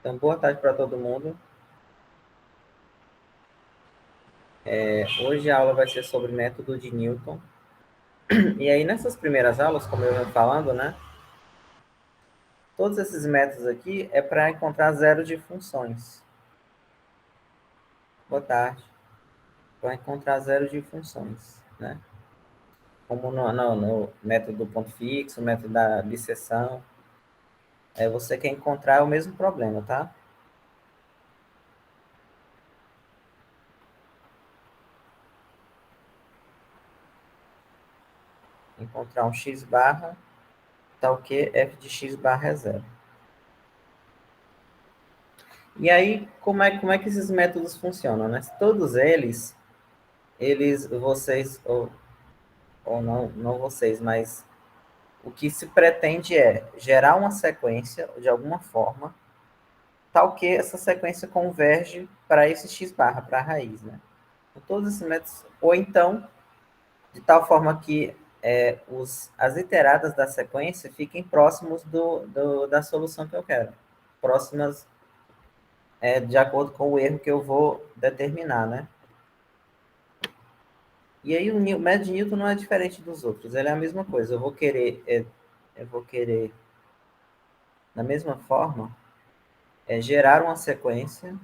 Então, boa tarde para todo mundo. Hoje a aula vai ser sobre método de Newton. E aí, nessas primeiras aulas, como eu venho falando, né? Todos esses métodos aqui é para encontrar zero de funções. Boa tarde. Para encontrar zero de funções, né? Como no método do ponto fixo, método da bisseção. Você quer encontrar o mesmo problema, tá? Encontrar um x barra, tal que f de x barra é zero. E aí, como é que esses métodos funcionam, né? Todos eles, vocês, ou não vocês, mas o que se pretende é gerar uma sequência, de alguma forma, tal que essa sequência converge para esse x barra, para a raiz, né? Então, todos esses métodos, ou então, de tal forma que as iteradas da sequência fiquem próximos da solução que eu quero. Próximas de acordo com o erro que eu vou determinar, né? E aí o método de Newton não é diferente dos outros, ele é a mesma coisa. Eu vou querer da mesma forma, gerar uma sequência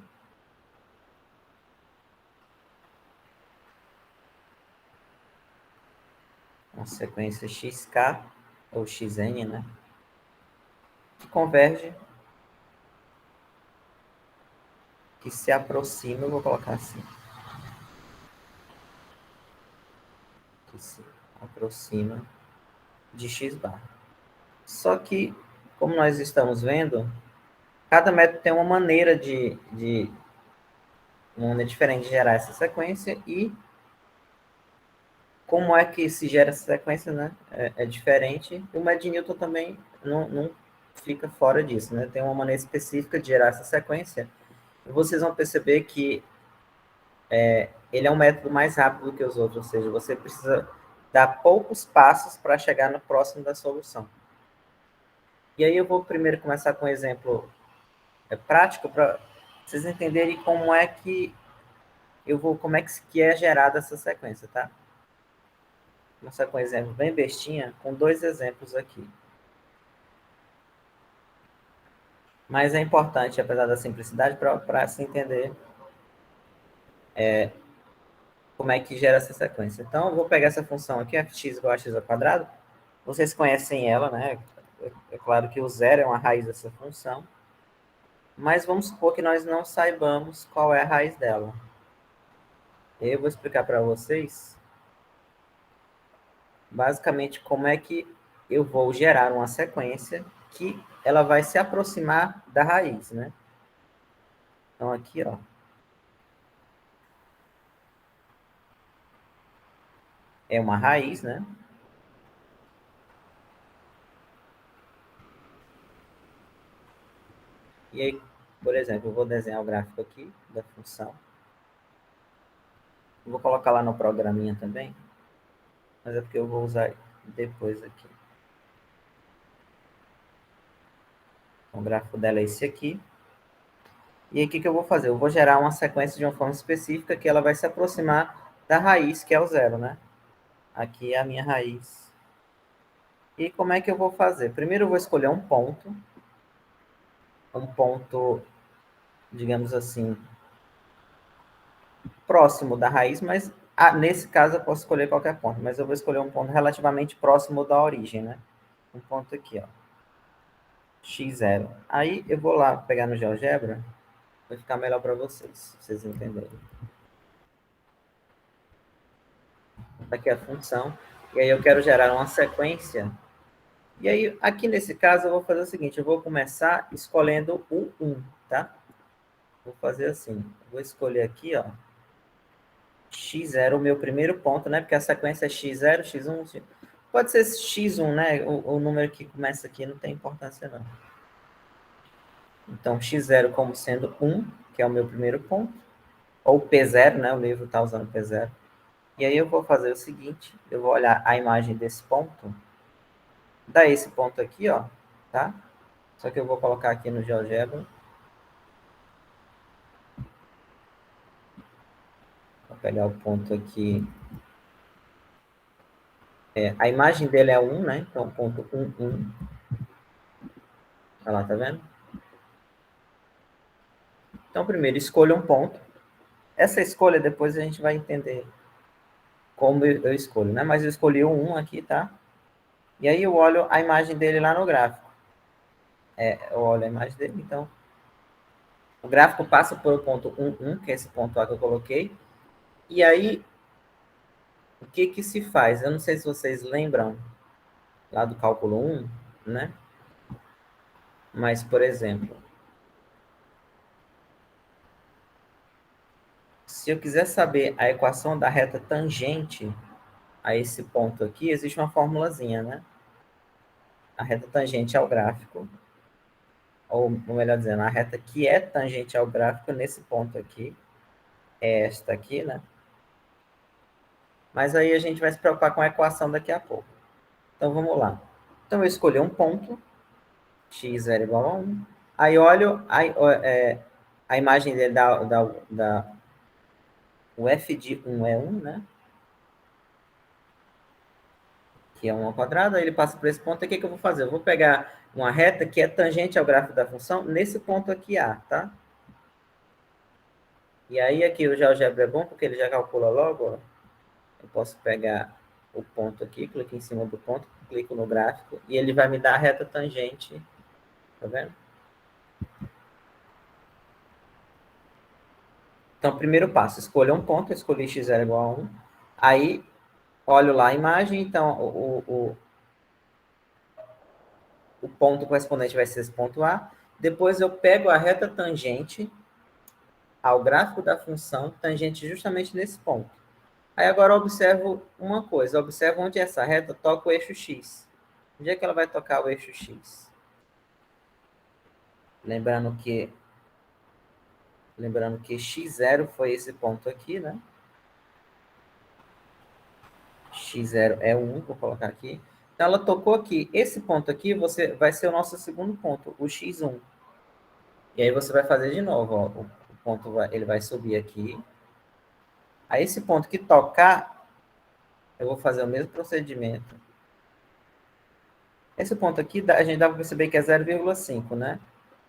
xk, ou xn, né? Que converge, que se aproxima, eu vou colocar assim, que se aproxima de x bar. Só que, como nós estamos vendo, cada método tem uma maneira uma maneira diferente de gerar essa sequência e como é que se gera essa sequência, né? É diferente. O método de Newton também não fica fora disso, né? Tem uma maneira específica de gerar essa sequência. E vocês vão perceber que ele é um método mais rápido do que os outros, ou seja, você precisa dar poucos passos para chegar no próximo da solução. E aí eu vou primeiro começar com um exemplo prático para vocês entenderem como é que é gerada essa sequência, tá? Vou começar com um exemplo bem bestinha, com dois exemplos aqui. Mas é importante, apesar da simplicidade, para se entender como é que gera essa sequência. Então, eu vou pegar essa função aqui, fx igual a x ao quadrado. Vocês conhecem ela, né? É claro que o zero é uma raiz dessa função. Mas vamos supor que nós não saibamos qual é a raiz dela. Eu vou explicar para vocês, basicamente, como é que eu vou gerar uma sequência que ela vai se aproximar da raiz, né? Então, aqui, ó. É uma raiz, né? E aí, por exemplo, eu vou desenhar o gráfico aqui da função. Eu vou colocar lá no programinha também, mas é porque eu vou usar depois aqui. Então, o gráfico dela é esse aqui. E aí, o que eu vou fazer? Eu vou gerar uma sequência de uma forma específica que ela vai se aproximar da raiz, que é o zero, né? Aqui é a minha raiz. E como é que eu vou fazer? Primeiro eu vou escolher um ponto, digamos assim, próximo da raiz, mas nesse caso eu posso escolher qualquer ponto, mas eu vou escolher um ponto relativamente próximo da origem, né? Um ponto aqui, ó, x0. Aí eu vou lá pegar no GeoGebra, vai ficar melhor para vocês entenderem. Aqui é a função, e aí eu quero gerar uma sequência. E aí, aqui nesse caso, eu vou fazer o seguinte, eu vou começar escolhendo o 1, tá? Vou fazer assim, vou escolher aqui, ó, x0, o meu primeiro ponto, né? Porque a sequência é x0, x1, x... Pode ser x1, né? O número que começa aqui não tem importância, não. Então, x0 como sendo 1, que é o meu primeiro ponto. Ou P0, né? O livro está usando P0. E aí eu vou fazer o seguinte, eu vou olhar a imagem desse ponto, dá esse ponto aqui, ó, tá? Só que eu vou colocar aqui no GeoGebra. pegar o ponto aqui. A imagem dele é 1, né? Então, ponto 1, 1. Olha lá, tá vendo? Então, primeiro, escolha um ponto. Essa escolha, depois a gente vai entender como eu escolho, né? Mas eu escolhi o 1 aqui, tá? E aí eu olho a imagem dele lá no gráfico. Eu olho a imagem dele, então... O gráfico passa por o ponto 1, 1, que é esse ponto A que eu coloquei. E aí, o que que se faz? Eu não sei se vocês lembram lá do cálculo 1, né? Mas, por exemplo, se eu quiser saber a equação da reta tangente a esse ponto aqui, existe uma formulazinha, né? A reta tangente ao gráfico, ou melhor dizendo, a reta que é tangente ao gráfico nesse ponto aqui, é esta aqui, né? Mas aí a gente vai se preocupar com a equação daqui a pouco. Então, vamos lá. Então, eu escolhi um ponto, x0 igual a 1. Aí, olho a imagem dele o f de 1 é 1, né? Que é 1 ao quadrado. Aí ele passa por esse ponto. E o que que eu vou fazer? Eu vou pegar uma reta que é tangente ao gráfico da função nesse ponto aqui A, tá? E aí, aqui o GeoGebra é bom, porque ele já calcula logo, ó. Eu posso pegar o ponto aqui, clico em cima do ponto, clico no gráfico, e ele vai me dar a reta tangente, tá vendo? Então, primeiro passo, escolha um ponto, eu escolhi x0 igual a 1. Aí, olho lá a imagem, então o ponto correspondente vai ser esse ponto A. Depois eu pego a reta tangente ao gráfico da função, tangente justamente nesse ponto. Aí agora eu observo uma coisa, eu observo onde essa reta toca o eixo x. Onde é que ela vai tocar o eixo x? Lembrando que x0 foi esse ponto aqui, né? X0 é 1, vou colocar aqui. Então, ela tocou aqui. Esse ponto aqui vai ser o nosso segundo ponto, o x1. E aí você vai fazer de novo, ó. O ponto ele vai subir aqui. Aí esse ponto que tocar, eu vou fazer o mesmo procedimento. Esse ponto aqui, a gente dá para perceber que é 0,5, né?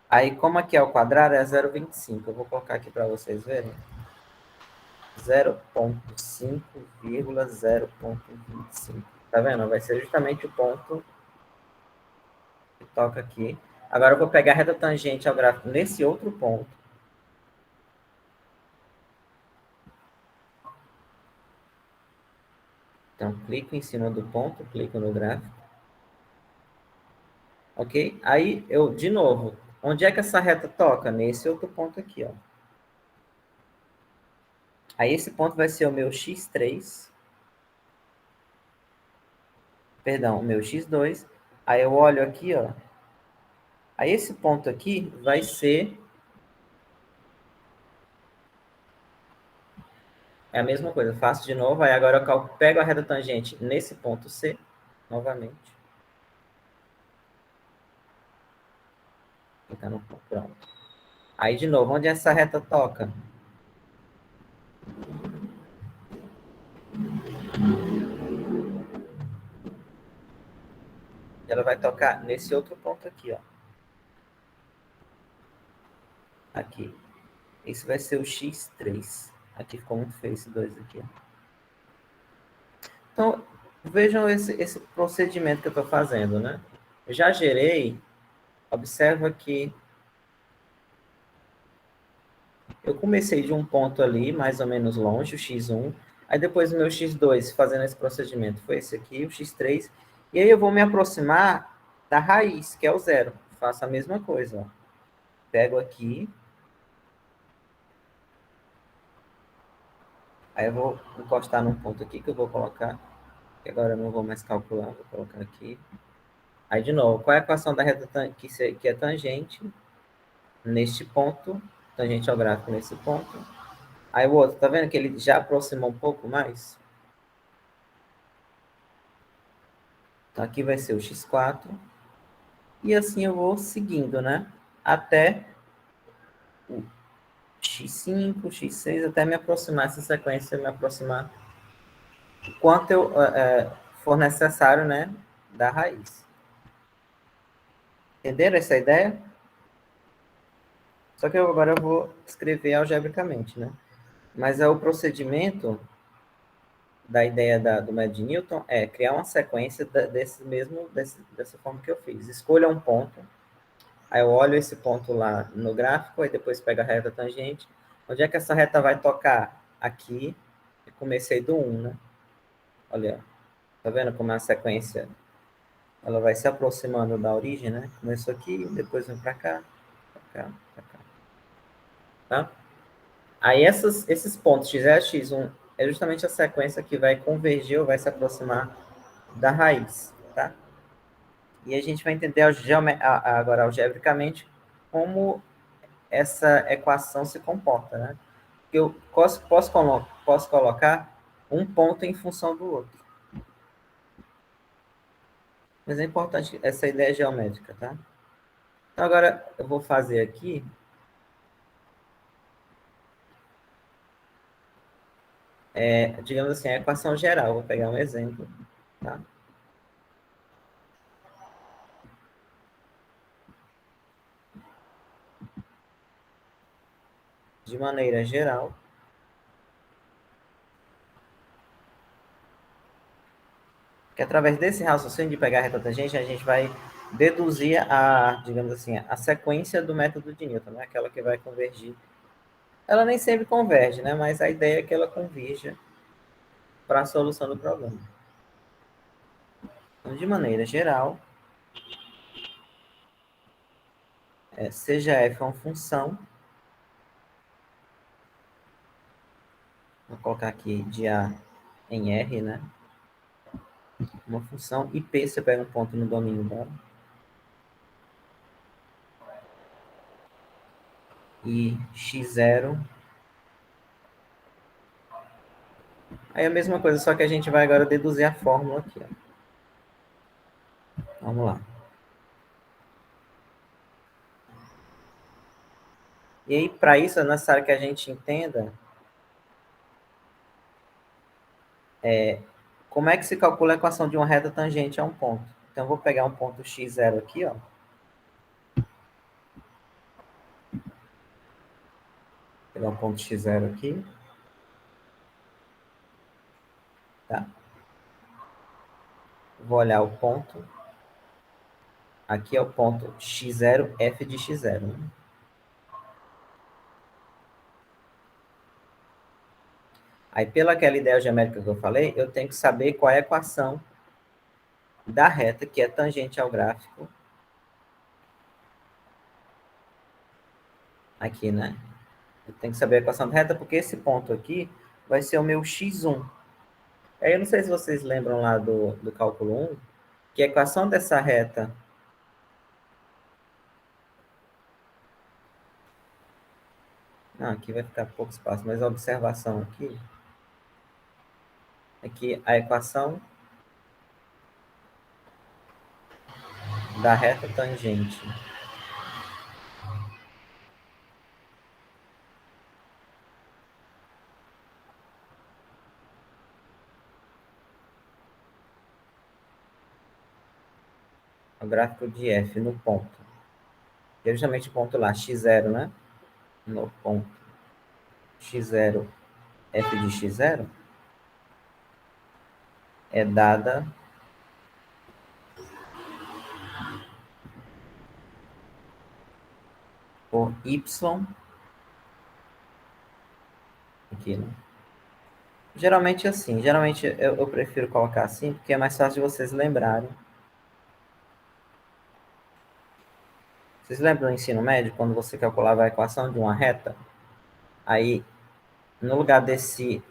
Aí, como aqui é ao quadrado, é 0,25. Eu vou colocar aqui para vocês verem. 0,5,0,25. Tá vendo? Vai ser justamente o ponto que toca aqui. Agora eu vou pegar a reta tangente ao gráfico nesse outro ponto. Então, clico em cima do ponto, clico no gráfico. Ok? Aí, de novo, onde é que essa reta toca? Nesse outro ponto aqui, ó. Aí, esse ponto vai ser o meu x3. Perdão, o meu x2. Aí, eu olho aqui, ó. Aí, esse ponto aqui vai ser... É a mesma coisa, faço de novo. Aí, agora eu pego a reta tangente nesse ponto C, novamente. Clicar no ponto, pronto. Aí, de novo, onde essa reta toca? Ela vai tocar nesse outro ponto aqui, ó. Aqui. Esse vai ser o x3. Aqui ficou muito feio esse 2 aqui, ó. Então, vejam esse procedimento que eu estou fazendo, né? Eu já gerei, observa que eu comecei de um ponto ali, mais ou menos longe, o x1, aí depois o meu x2, fazendo esse procedimento, foi esse aqui, o x3, e aí eu vou me aproximar da raiz, que é o zero. Faço a mesma coisa, ó. Pego aqui, aí eu vou encostar num ponto aqui que eu vou colocar, que agora eu não vou mais calcular, vou colocar aqui. Aí, de novo, qual é a equação da reta que é tangente neste ponto, tangente ao gráfico nesse ponto? Aí o outro, tá vendo que ele já aproximou um pouco mais? Então, aqui vai ser o x4. E assim eu vou seguindo, né? Até x5, x6, até me aproximar essa sequência, me aproximar o quanto for necessário, né, da raiz. Entenderam essa ideia? Só que agora eu vou escrever algebricamente, né? Mas o procedimento da ideia do método de Newton é criar uma sequência dessa forma que eu fiz. Escolha um ponto, aí eu olho esse ponto lá no gráfico, aí depois pego a reta tangente. Onde é que essa reta vai tocar? Aqui. Eu comecei do 1, né? Olha, tá vendo como é a sequência? Ela vai se aproximando da origem, né? Começou aqui, depois vem para cá, para cá, para cá. Tá? Aí esses pontos x0 x1 é justamente a sequência que vai convergir ou vai se aproximar da raiz, tá? E a gente vai entender agora algebricamente como essa equação se comporta, né? Eu posso colocar um ponto em função do outro. Mas é importante essa ideia geométrica, tá? Então, agora eu vou fazer aqui, digamos assim, a equação geral. Vou pegar um exemplo, tá? De maneira geral, que através desse raciocínio de pegar a reta tangente, a gente vai deduzir digamos assim, a sequência do método de Newton, né? Aquela que vai convergir. Ela nem sempre converge, né? Mas a ideia é que ela convirja para a solução do problema. Então, de maneira geral, seja f uma função, vou colocar aqui de A em R, né? Uma função, e P, você pega um ponto no domínio dela, e x0. Aí a mesma coisa, só que a gente vai agora deduzir a fórmula aqui. Ó. Vamos lá. E aí, para isso, é necessário que a gente entenda como é que se calcula a equação de uma reta tangente a um ponto. Então, eu vou pegar um ponto x0 aqui, ó. Pegar um ponto x0 aqui. Tá? Vou olhar o ponto. Aqui é o ponto x0, f de x0. Né? Aí, pela aquela ideia geométrica que eu falei, eu tenho que saber qual é a equação da reta que é tangente ao gráfico. Aqui, né? Eu tenho que saber a equação da reta, porque esse ponto aqui vai ser o meu x1. Aí eu não sei se vocês lembram lá do cálculo 1, que a equação dessa reta... Não, aqui vai ficar pouco espaço, mas a observação aqui é que a equação da reta tangente ao gráfico de f no ponto, que é justamente o ponto lá, x0, né? No ponto x0, f de x0, é dada por y, aqui, né? Geralmente assim, geralmente eu prefiro colocar assim, porque é mais fácil de vocês lembrarem. Vocês lembram do ensino médio, quando você calculava a equação de uma reta? Aí, no lugar desse,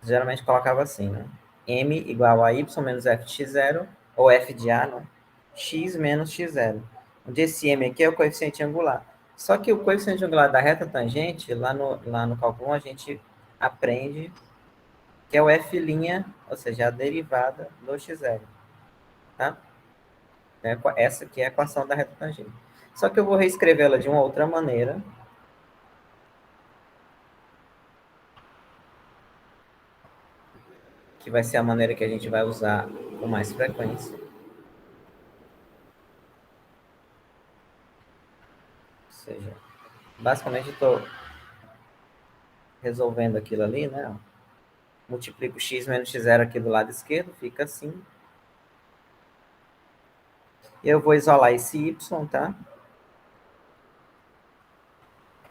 geralmente colocava assim, né? M igual a y menos f de x0, ou f de a, né? X menos x0. Onde esse m aqui é o coeficiente angular. Só que o coeficiente angular da reta tangente, lá no cálculo 1, a gente aprende que é o f', ou seja, a derivada do x0. Tá? Essa aqui é a equação da reta tangente. Só que eu vou reescrevê-la de uma outra maneira, que vai ser a maneira que a gente vai usar com mais frequência. Ou seja, basicamente eu estou resolvendo aquilo ali, né? Multiplico x menos x0 aqui do lado esquerdo, fica assim. E eu vou isolar esse y, tá?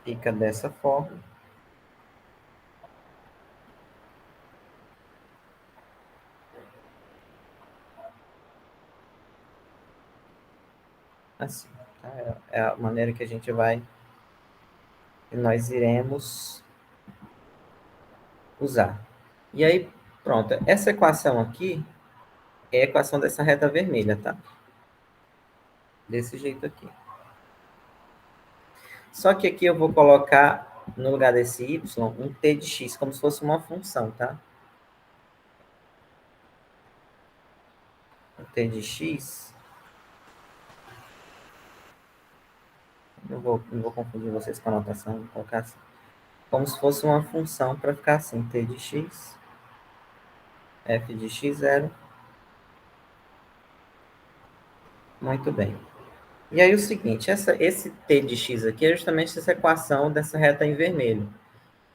Fica dessa forma. Assim, tá? É a maneira que a gente vai, que nós iremos usar. E aí, pronto. Essa equação aqui é a equação dessa reta vermelha, tá? Desse jeito aqui. Só que aqui eu vou colocar, no lugar desse y, um t de x, como se fosse uma função, tá? O t de x, não vou confundir vocês com a notação, vou colocar assim. Como se fosse uma função para ficar assim, t de x, f de x0. Muito bem. E aí o seguinte, esse t de x aqui é justamente essa equação dessa reta em vermelho.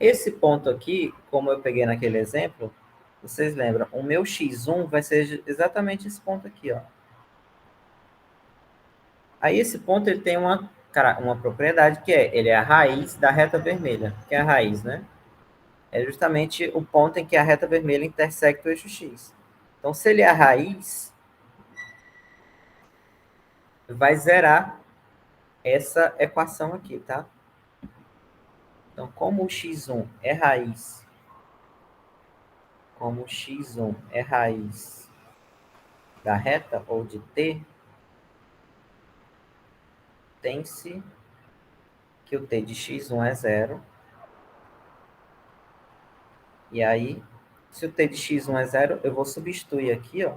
Esse ponto aqui, como eu peguei naquele exemplo, vocês lembram, o meu x1 vai ser exatamente esse ponto aqui, ó. Aí esse ponto ele tem uma propriedade que ele é a raiz da reta vermelha. Que é a raiz, né? É justamente o ponto em que a reta vermelha intersecta o eixo x. Então, se ele é a raiz, vai zerar essa equação aqui, tá? Então, como o x1 é raiz, como o x1 é raiz da reta, ou de t, tem-se que o t de x1 é zero. E aí, se o t de x1 é zero, eu vou substituir aqui, ó.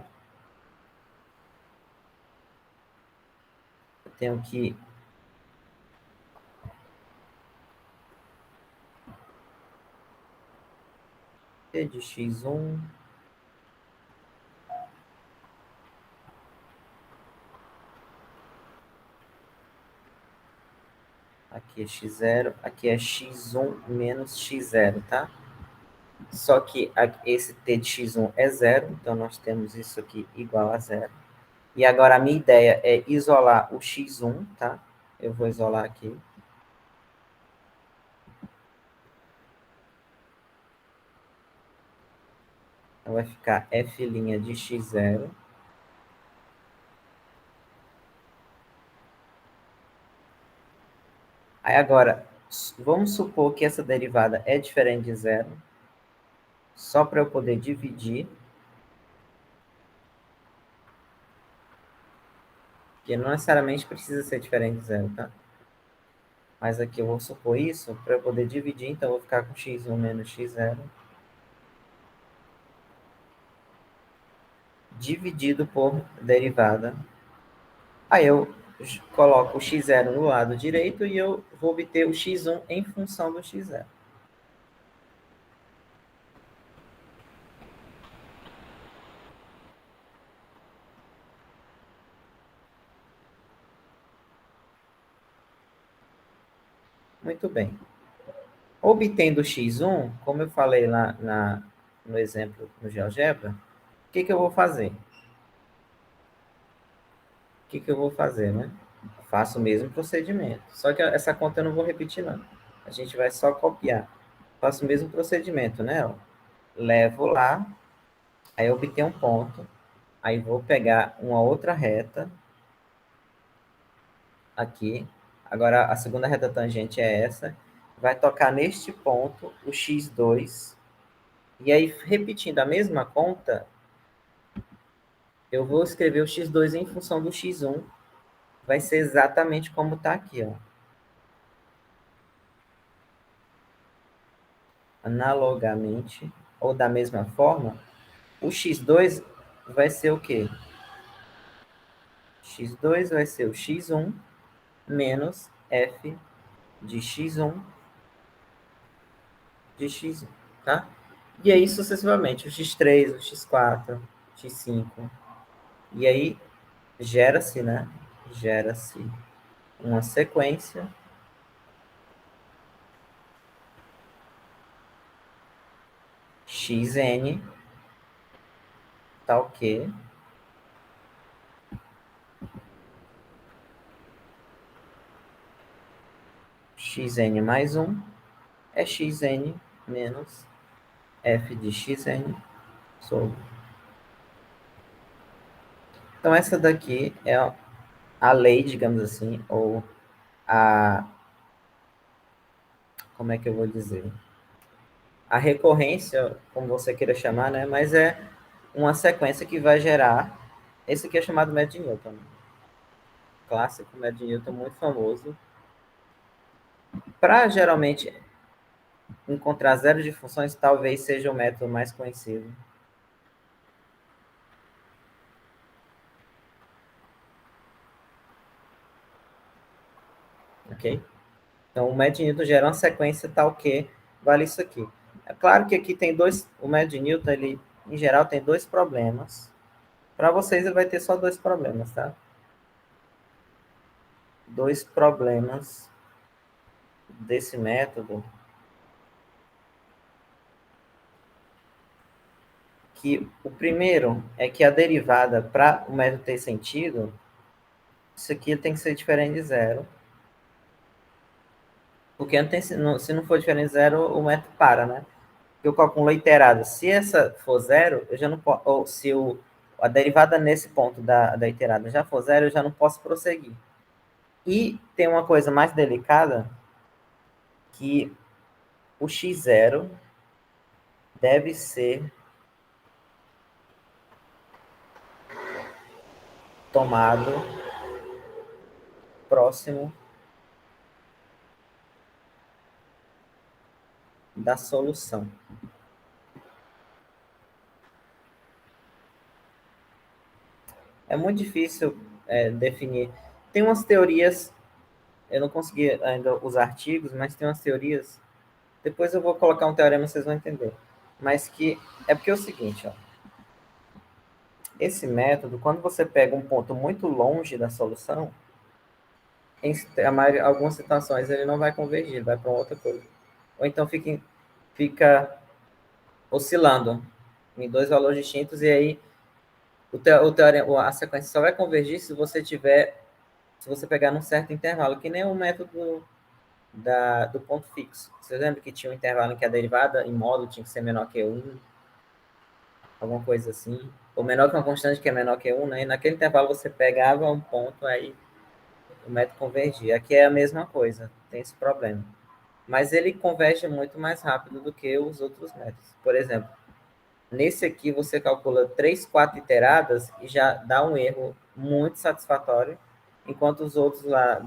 Eu tenho que t de x1 aqui é x0, aqui é x1 menos x0, tá? Só que esse t de x1 é zero, então nós temos isso aqui igual a zero. E agora a minha ideia é isolar o x1, tá? Eu vou isolar aqui. Então vai ficar f' de x0. Aí agora, vamos supor que essa derivada é diferente de zero, só para eu poder dividir, que não necessariamente precisa ser diferente de zero, tá? Mas aqui eu vou supor isso para eu poder dividir, então eu vou ficar com x1 menos x0 dividido por derivada. Aí eu coloco o x0 no lado direito e eu vou obter o x1 em função do x0. Muito bem. Obtendo o x1, como eu falei lá no exemplo no GeoGebra, o que eu vou fazer? O que eu vou fazer, né? Faço o mesmo procedimento. Só que essa conta eu não vou repetir, não. A gente vai só copiar. Faço o mesmo procedimento, né? Ó. Levo lá, aí eu obtenho um ponto. Aí vou pegar uma outra reta aqui. Agora a segunda reta tangente é essa. Vai tocar neste ponto o x2. E aí, repetindo a mesma conta, eu vou escrever o x2 em função do x1. Vai ser exatamente como está aqui, ó. Analogamente, ou da mesma forma, o x2 vai ser o quê? X2 vai ser o x1 menos f de x1 de x1, tá? E aí, sucessivamente, o x3, o x4, o x5. E aí, gera-se, né? Gera-se uma sequência xn, tal que xn mais 1 é xn menos f de xn sobre. Então, essa daqui é a lei, digamos assim, ou a... Como é que eu vou dizer? A recorrência, como você queira chamar, né? Mas é uma sequência que vai gerar... Esse aqui é chamado método de Newton. Clássico, método de Newton, muito famoso. Para, geralmente, encontrar zero de funções, talvez seja o método mais conhecido. Ok? Então, o método de Newton gera uma sequência tal que vale isso aqui. É claro que aqui tem dois... O método de Newton, ele, em geral, tem dois problemas. Para vocês, ele vai ter só dois problemas, tá? Dois problemas desse método, que o primeiro é que a derivada, para o método ter sentido, isso aqui tem que ser diferente de zero, porque não tem, se não for diferente de zero, o método para, né? Eu calculo a iterada. Se essa for zero, eu já não posso, ou se a derivada nesse ponto da iterada já for zero, eu já não posso prosseguir. E tem uma coisa mais delicada, que o x0 deve ser tomado próximo da solução. É muito difícil definir. Tem umas teorias, eu não consegui ainda os artigos, mas tem umas teorias. Depois eu vou colocar um teorema, vocês vão entender. Mas que é porque é o seguinte, ó. Esse método, quando você pega um ponto muito longe da solução, em algumas situações ele não vai convergir, vai para outra coisa. Ou então fica oscilando em dois valores distintos, e aí o teorema, a sequência só vai convergir se você pegar num certo intervalo, que nem o método do ponto fixo. Você lembra que tinha um intervalo em que a derivada em módulo tinha que ser menor que 1, alguma coisa assim? Ou menor que uma constante que é menor que 1, né? E naquele intervalo você pegava um ponto, aí o método convergia. Aqui é a mesma coisa, tem esse problema. Mas ele converge muito mais rápido do que os outros métodos. Por exemplo, nesse aqui você calcula 3, 4 iteradas e já dá um erro muito satisfatório, enquanto os outros lá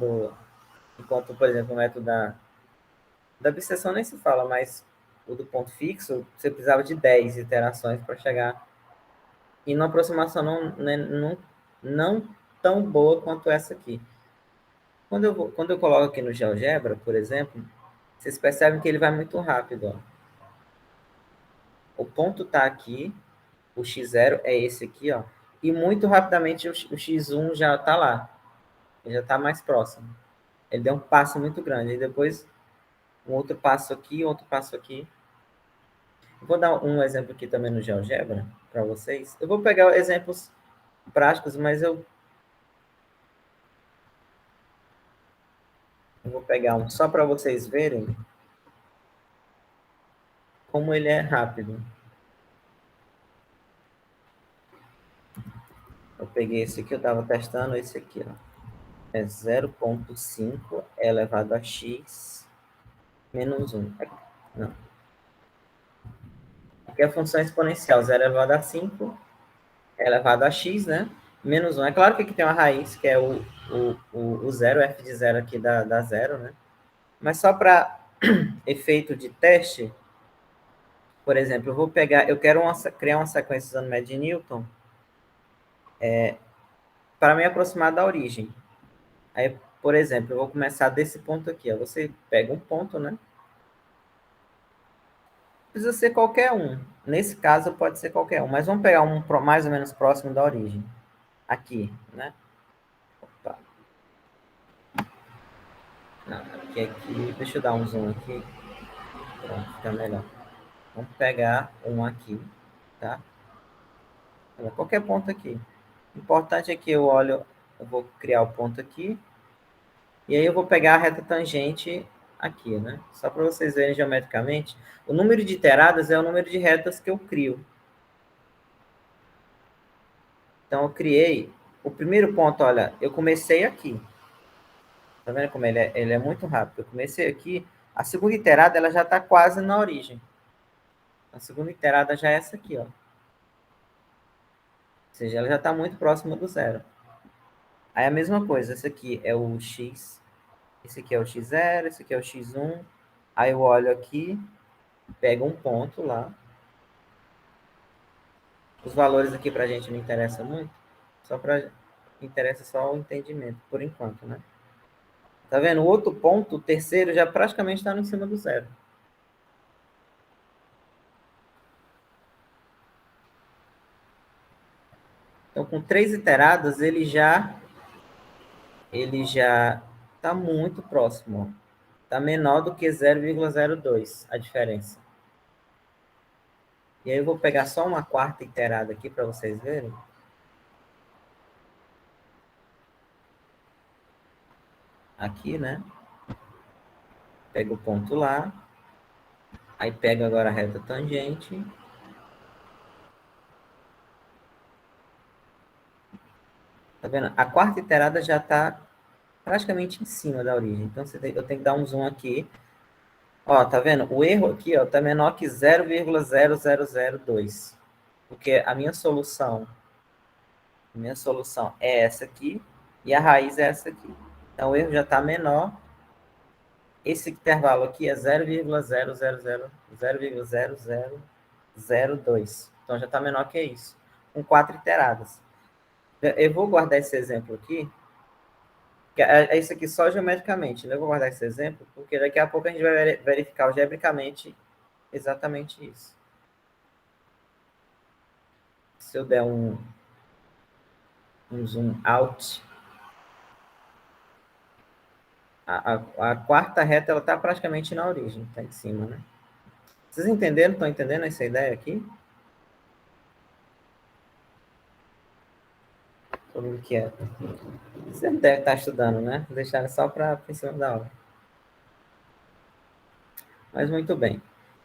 enquanto, por exemplo, o método da obsessão nem se fala, mas o do ponto fixo, você precisava de 10 iterações para chegar em uma aproximação não tão boa quanto essa aqui. Quando eu coloco aqui no GeoGebra, por exemplo, vocês percebem que ele vai muito rápido. Ó. O ponto está aqui, o x0 é esse aqui, ó, e muito rapidamente o x1 já está lá, ele já está mais próximo. Ele deu um passo muito grande, e depois um outro passo aqui, outro passo aqui. Eu vou dar um exemplo aqui também no GeoGebra para vocês. Eu vou pegar exemplos práticos, mas eu vou pegar um só para vocês verem como ele é rápido. Eu peguei esse aqui, eu estava testando esse aqui, ó. É 0,5 elevado a x menos 1. Não. Aqui é a função exponencial, 0 elevado a 5 elevado a x, né? Menos 1. É claro que aqui tem uma raiz, que é o zero, f de zero aqui dá zero, né? Mas só para efeito de teste, por exemplo, eu quero criar uma sequência usando média de Newton para me aproximar da origem. Aí, por exemplo, eu vou começar desse ponto aqui. Ó. Você pega um ponto, né? Precisa ser qualquer um. Nesse caso, pode ser qualquer um. Mas vamos pegar um mais ou menos próximo da origem. Aqui, né? Opa. Não, aqui. Deixa eu dar um zoom aqui. Pronto, fica melhor. Vamos pegar um aqui, tá? Qualquer ponto aqui. O importante é que eu vou criar o ponto aqui. E aí eu vou pegar a reta tangente aqui, né? Só para vocês verem geometricamente. O número de iteradas é o número de retas que eu crio. Então, eu criei... O primeiro ponto, olha, eu comecei aqui. Tá vendo como ele é muito rápido? Eu comecei aqui. A segunda iterada, ela já está quase na origem. A segunda iterada já é essa aqui, ó. Ou seja, ela já está muito próxima do zero. Aí a mesma coisa, esse aqui é o x, esse aqui é o x0, esse aqui é o x1. Aí eu olho aqui, pego um ponto lá. Os valores aqui para a gente não interessam muito, interessa só o entendimento, por enquanto, né? Tá vendo? O outro ponto, o terceiro, já praticamente está em cima do zero. Então, com 3 iteradas, ele já está muito próximo. Está menor do que 0,02 a diferença. E aí eu vou pegar só uma quarta iterada aqui para vocês verem. Aqui, né? Pego o ponto lá. Aí pego agora a reta tangente. Tá vendo? A quarta iterada já está praticamente em cima da origem. Então, eu tenho que dar um zoom aqui. Ó, tá vendo? O erro aqui, ó, tá menor que 0,0002. Porque a minha solução é essa aqui e a raiz é essa aqui. Então, o erro já está menor. Esse intervalo aqui é 0,0002. Então, já está menor que isso. Com 4 iteradas. Eu vou guardar esse exemplo aqui. É isso aqui só geometricamente. Né? Eu vou guardar esse exemplo, porque daqui a pouco a gente vai verificar algebricamente exatamente isso. Se eu der um zoom out, a quarta reta ela está praticamente na origem, está em cima, né? Vocês entenderam? Estão entendendo essa ideia aqui? Todo mundo quieto. Você não deve estar estudando, né? Deixaram só para em cima da aula. Mas muito bem.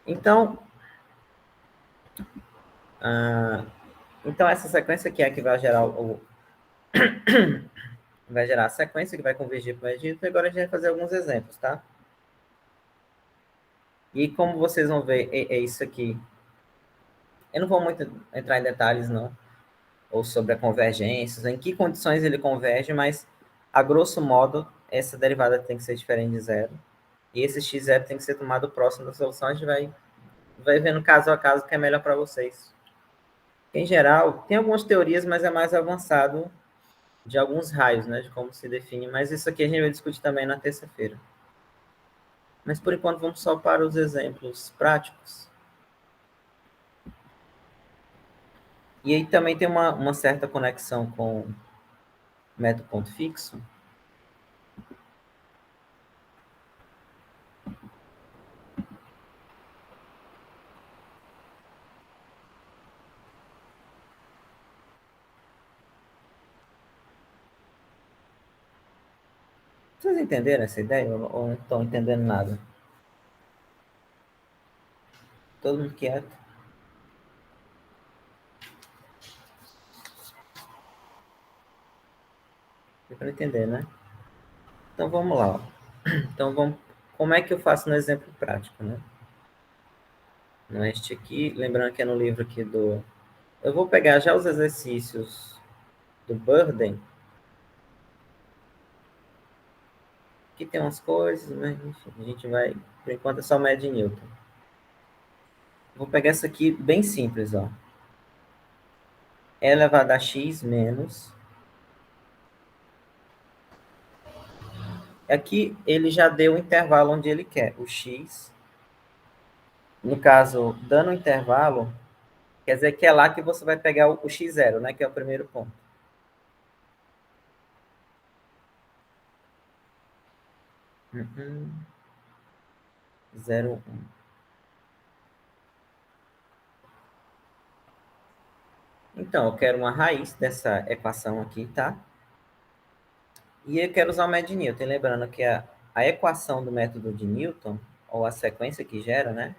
Então, então essa sequência aqui é a que vai gerar vai gerar a sequência que vai convergir para o Egito. E agora a gente vai fazer alguns exemplos, tá? E como vocês vão ver, é isso aqui. Eu não vou muito entrar em detalhes, não, ou sobre a convergência, em que condições ele converge, mas, a grosso modo, essa derivada tem que ser diferente de zero. E esse x0 tem que ser tomado próximo da solução. A gente vai vendo caso a caso o que é melhor para vocês. Em geral, tem algumas teorias, mas é mais avançado de alguns raios, né, de como se define. Mas isso aqui a gente vai discutir também na terça-feira. Mas, por enquanto, vamos só para os exemplos práticos. E aí também tem uma certa conexão com o método ponto fixo. Vocês entenderam essa ideia ou não estão entendendo nada? Todo mundo quieto? Deu para entender, né? Então vamos lá. Ó. Então como é que eu faço no exemplo prático, né? No este aqui, lembrando que é no livro aqui do... Eu vou pegar já os exercícios do Burden. Aqui tem umas coisas, mas enfim, a gente vai... Por enquanto é só média de Newton. Vou pegar essa aqui bem simples, ó. E elevado a x menos... Aqui ele já deu o intervalo onde ele quer, o x No caso, dando um intervalo, quer dizer que é lá que você vai pegar o x0, né? Que é o primeiro ponto. Uhum. 0, 1. Então, eu quero uma raiz dessa equação aqui, tá? E eu quero usar o método de Newton. Lembrando que a equação do método de Newton, ou a sequência que gera, né?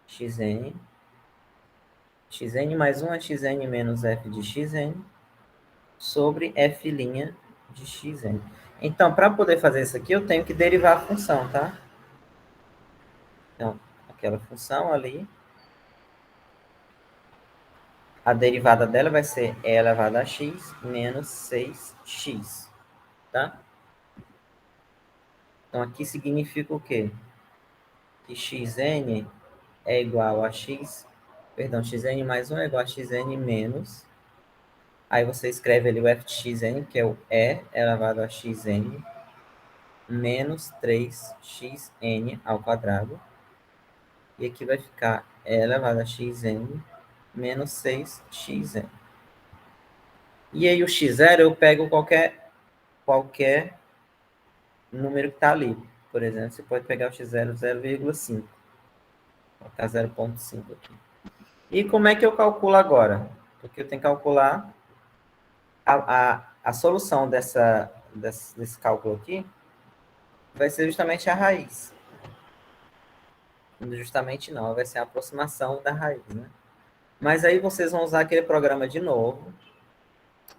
Xn, xn mais 1 é xn menos f de xn sobre f' de xn. Então, para poder fazer isso aqui, eu tenho que derivar a função, tá? Então, aquela função ali, a derivada dela vai ser e elevado a x menos 6x, tá? Então, aqui significa o quê? Que xn é igual a x, perdão, xn mais 1 é igual a xn menos, aí você escreve ali o f de xn, que é o e elevado a xn, menos 3xn ao quadrado, e aqui vai ficar e elevado a xn menos 6xn. E aí o x0 eu pego qualquer número que está ali. Por exemplo, você pode pegar o x0, 0,5. Vou colocar 0,5 aqui. E como é que eu calculo agora? Porque eu tenho que calcular a solução desse cálculo aqui vai ser justamente a raiz. Justamente não, vai ser a aproximação da raiz, né? Mas aí vocês vão usar aquele programa de novo.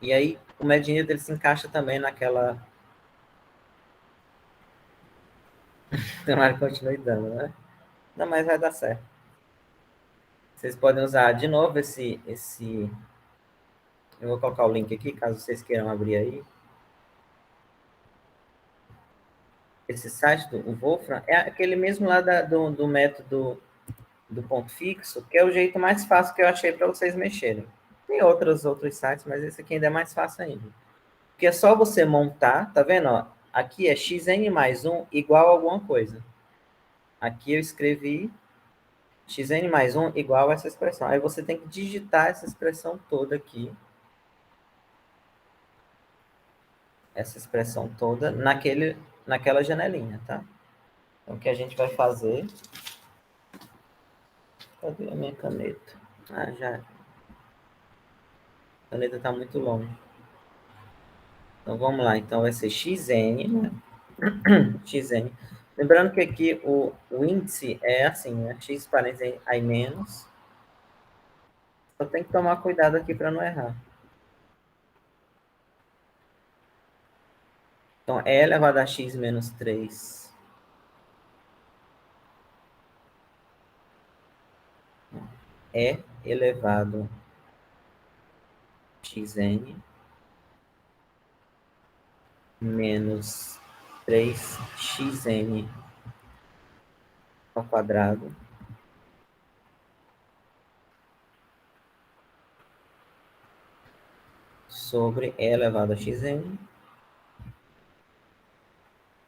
E aí o medinho dele se encaixa também naquela... Tomara que continue dando, né? Não, mas vai dar certo. Vocês podem usar de novo esse... Eu vou colocar o link aqui, caso vocês queiram abrir aí. Esse site do Wolfram é aquele mesmo lá do método do ponto fixo, que é o jeito mais fácil que eu achei para vocês mexerem. Tem outros sites, mas esse aqui ainda é mais fácil ainda. Porque é só você montar, tá vendo? Ó, aqui é xn mais 1 igual a alguma coisa. Aqui eu escrevi xn mais 1 igual a essa expressão. Aí você tem que digitar essa expressão toda aqui. Essa expressão toda naquela janelinha, tá? Então, o que a gente vai fazer... Cadê a minha caneta? Ah, já. A caneta está muito longe. Então, vamos lá. Então, vai ser xn, né? xn. Lembrando que aqui o índice é assim, né? X parênteses aí menos. Só tem que tomar cuidado aqui para não errar. Então, é elevado a x menos 3. É elevado a xn menos 3xn ao quadrado sobre e elevado a xn.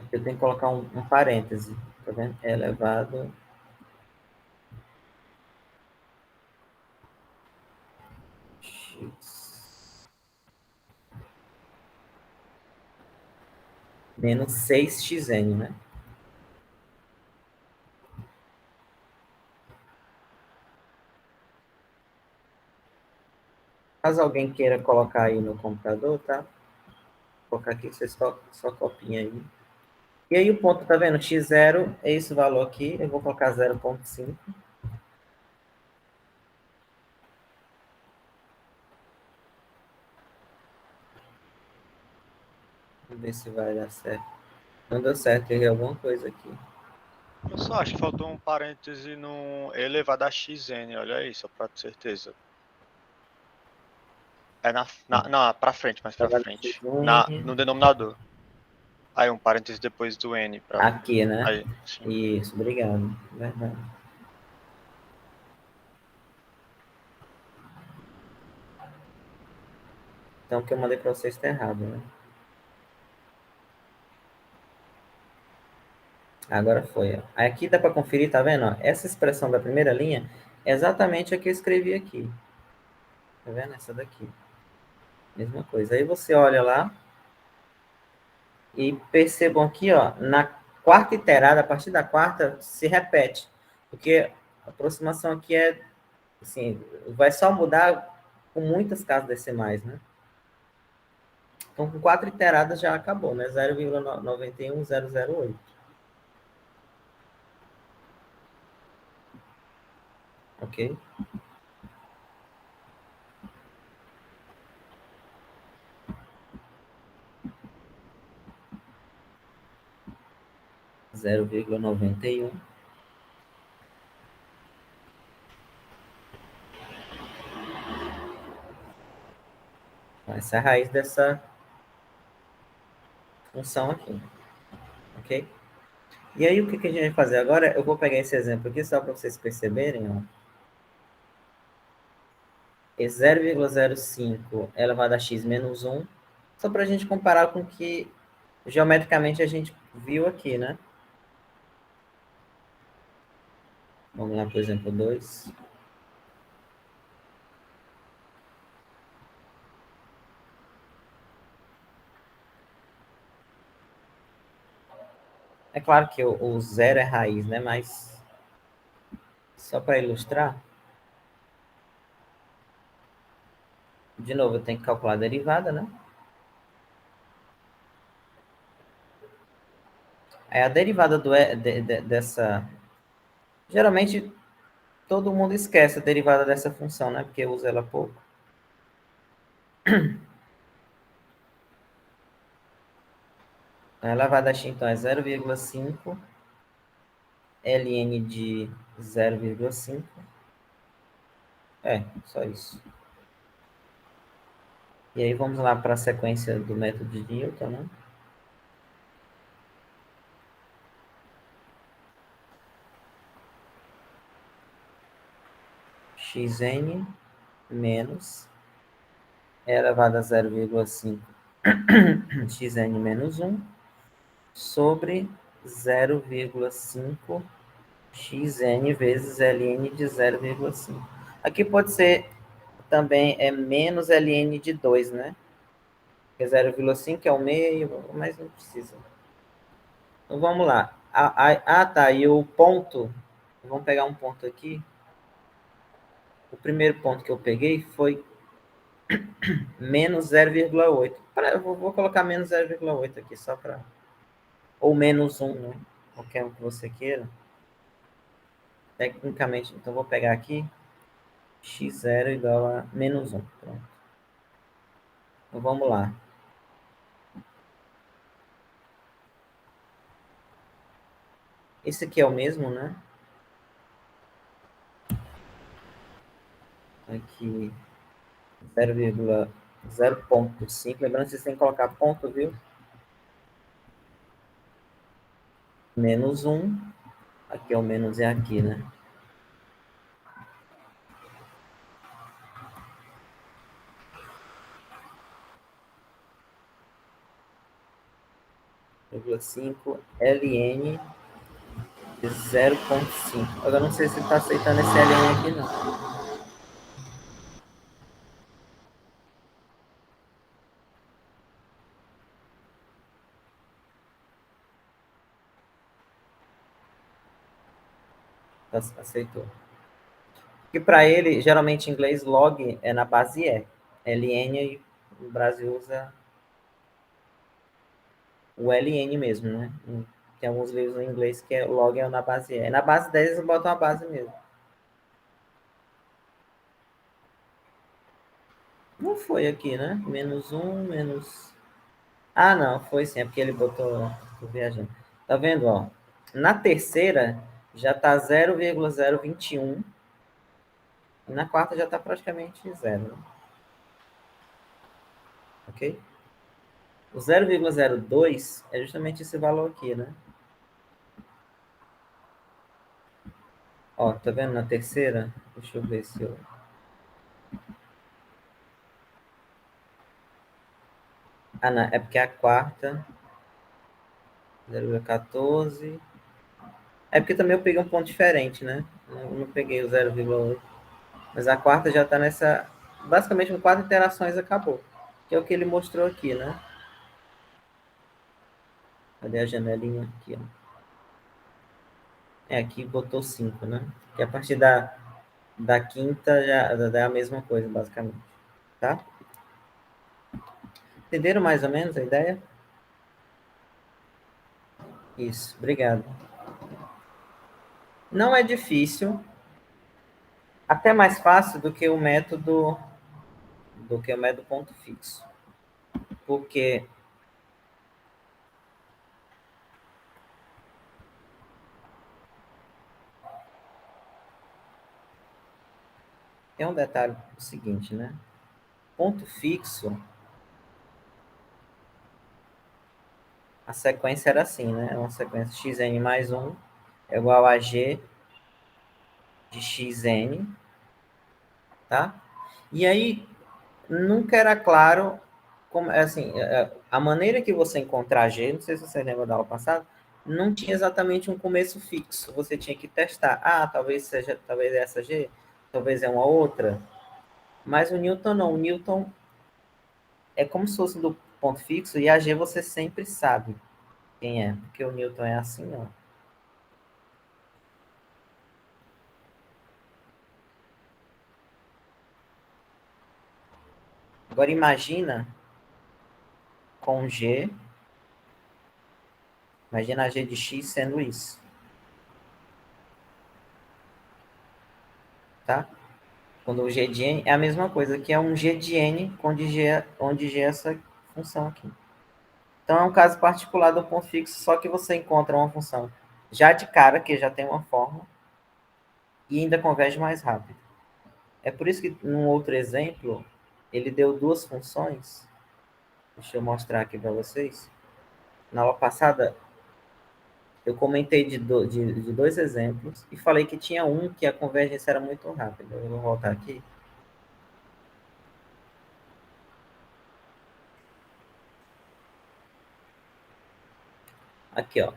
Eu tenho que colocar um parêntese, tá vendo? É elevado x menos 6xn, né? Caso alguém queira colocar aí no computador, tá? Vou colocar aqui, você só copinha aí. E aí o ponto, tá vendo? x0 é esse valor aqui, eu vou colocar 0,5. Vamos ver se vai dar certo. Não deu certo, errei alguma coisa aqui. Eu só acho que faltou um parêntese no elevado a xn, olha aí, só pra ter certeza. É pra frente, mais pra frente. No denominador. Aí um parêntese depois do n. Aqui, né? Aí, sim. Isso, obrigado. Verdade. Então, o que eu mandei para vocês está errado, né? Agora foi. Ó. Aqui dá para conferir, tá vendo? Ó? Essa expressão da primeira linha é exatamente a que eu escrevi aqui. Tá vendo? Essa daqui. Mesma coisa. Aí você olha lá e percebam aqui, ó, na quarta iterada, a partir da quarta, se repete. Porque a aproximação aqui é, assim, vai só mudar com muitas casas decimais, né? Então, com 4 iteradas já acabou, né? 0,91008. Ok? 0,91. Essa é a raiz dessa função aqui. Ok? E aí, o que a gente vai fazer agora? Eu vou pegar esse exemplo aqui só para vocês perceberem, ó. Esse 0,05 elevado a x menos 1, só para a gente comparar com o que geometricamente a gente viu aqui, né? Vamos lá, por exemplo, 2. É claro que o zero é raiz, né? Mas só para ilustrar, de novo, eu tenho que calcular a derivada, né? Aí a derivada dessa... Geralmente, todo mundo esquece a derivada dessa função, né? Porque usa ela pouco. A elevada a x, então, é 0,5 ln de 0,5. É, só isso. E aí vamos lá para a sequência do método de Newton, né? Xn menos e elevado a 0,5 xn menos 1 sobre 0,5 xn vezes ln de 0,5. Aqui pode ser também menos ln de 2, né? Porque 0,5 é o meio, mas não precisa. Então vamos lá. Tá. E o ponto, vamos pegar um ponto aqui. O primeiro ponto que eu peguei foi menos 0,8. Eu vou colocar menos 0,8 aqui, só para... Ou menos 1, né? Qualquer um que você queira. Tecnicamente, então vou pegar aqui x0 igual a menos 1. Pronto. Então vamos lá. Esse aqui é o mesmo, né? Aqui 0,0.5. Lembrando que vocês têm que colocar ponto, viu? Menos 1. Aqui é o menos, é aqui, né? .5 ln de 0,5. Agora não sei se ele está aceitando esse ln aqui, não. Aceitou. Porque para ele, geralmente em inglês, log é na base E. ln, e o Brasil usa o ln mesmo, né? Tem alguns livros em inglês que log é na base E. Na base 10 eles botam a base mesmo. Não foi aqui, né? Menos 1, menos... Ah, não, foi sim, é porque ele botou... Tô viajando. Tá vendo, ó? Na terceira, já tá 0,021. E na quarta já tá praticamente zero, né? Ok? O 0,02 é justamente esse valor aqui, né? Ó, tá vendo na terceira? Deixa eu ver se eu... Ah, não, é porque a quarta... 0,14... É porque também eu peguei um ponto diferente, né? Não peguei o 0,8. Mas a quarta já está nessa... Basicamente, com 4 interações acabou. Que é o que ele mostrou aqui, né? Cadê a janelinha? Aqui, ó. Aqui botou 5, né? Que a partir da quinta já é a mesma coisa, basicamente. Tá? Entenderam mais ou menos a ideia? Isso, obrigado. Não é difícil, até mais fácil do que o método ponto fixo. Porque é um detalhe o seguinte, né? Ponto fixo, a sequência era assim, né? É uma sequência xn mais 1 é igual a g de xn, tá? E aí, nunca era claro como, assim, a maneira que você encontrar G, não sei se você lembra da aula passada, não tinha exatamente um começo fixo. Você tinha que testar. Ah, talvez essa G, talvez é uma outra. Mas o Newton não. O Newton é como se fosse do ponto fixo e a G você sempre sabe quem é, porque o Newton é assim, ó. Agora imagina com G, imagina a G de X sendo isso, tá? Quando o G de N é a mesma coisa, que é um G de N onde G é essa função aqui. Então é um caso particular do ponto fixo, só que você encontra uma função já de cara, que já tem uma forma, e ainda converge mais rápido. É por isso que, num outro exemplo, ele deu duas funções. Deixa eu mostrar aqui para vocês. Na aula passada, eu comentei de dois exemplos e falei que tinha um que a convergência era muito rápida. Eu vou voltar aqui. Aqui, ó.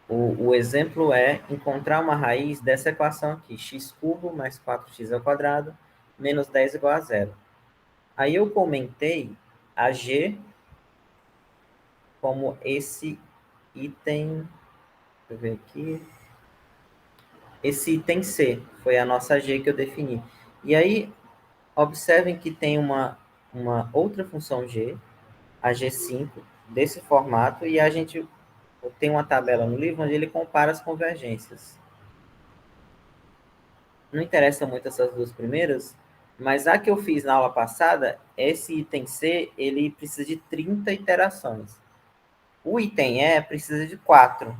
O exemplo é encontrar uma raiz dessa equação aqui, x cubo mais 4x ao quadrado menos 10 igual a zero. Aí eu comentei a g como esse item, deixa eu ver aqui, esse item C, foi a nossa g que eu defini. E aí, observem que tem uma outra função g, a g5, desse formato, e a gente tem uma tabela no livro onde ele compara as convergências. Não interessa muito essas duas primeiras, mas a que eu fiz na aula passada, esse item C, ele precisa de 30 iterações. O item E precisa de 4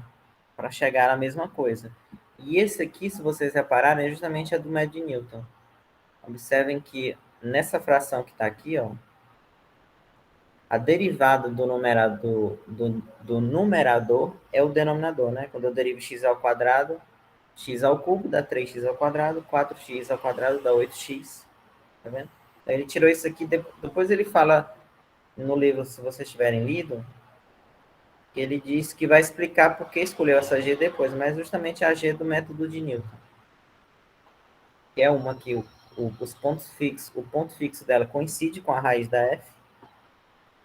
para chegar à mesma coisa. E esse aqui, se vocês repararem, é justamente a do método de Newton. Observem que nessa fração que está aqui, ó, a derivada do numerador é o denominador, né? Quando eu derivo x ao quadrado, x ao cubo dá 3x ao quadrado, 4x ao quadrado dá 8x. Tá vendo? Ele tirou isso aqui, depois ele fala no livro, se vocês tiverem lido, ele diz que vai explicar por que escolheu essa G depois, mas justamente a G do método de Newton. Que é uma que os pontos fixos, o ponto fixo dela coincide com a raiz da F,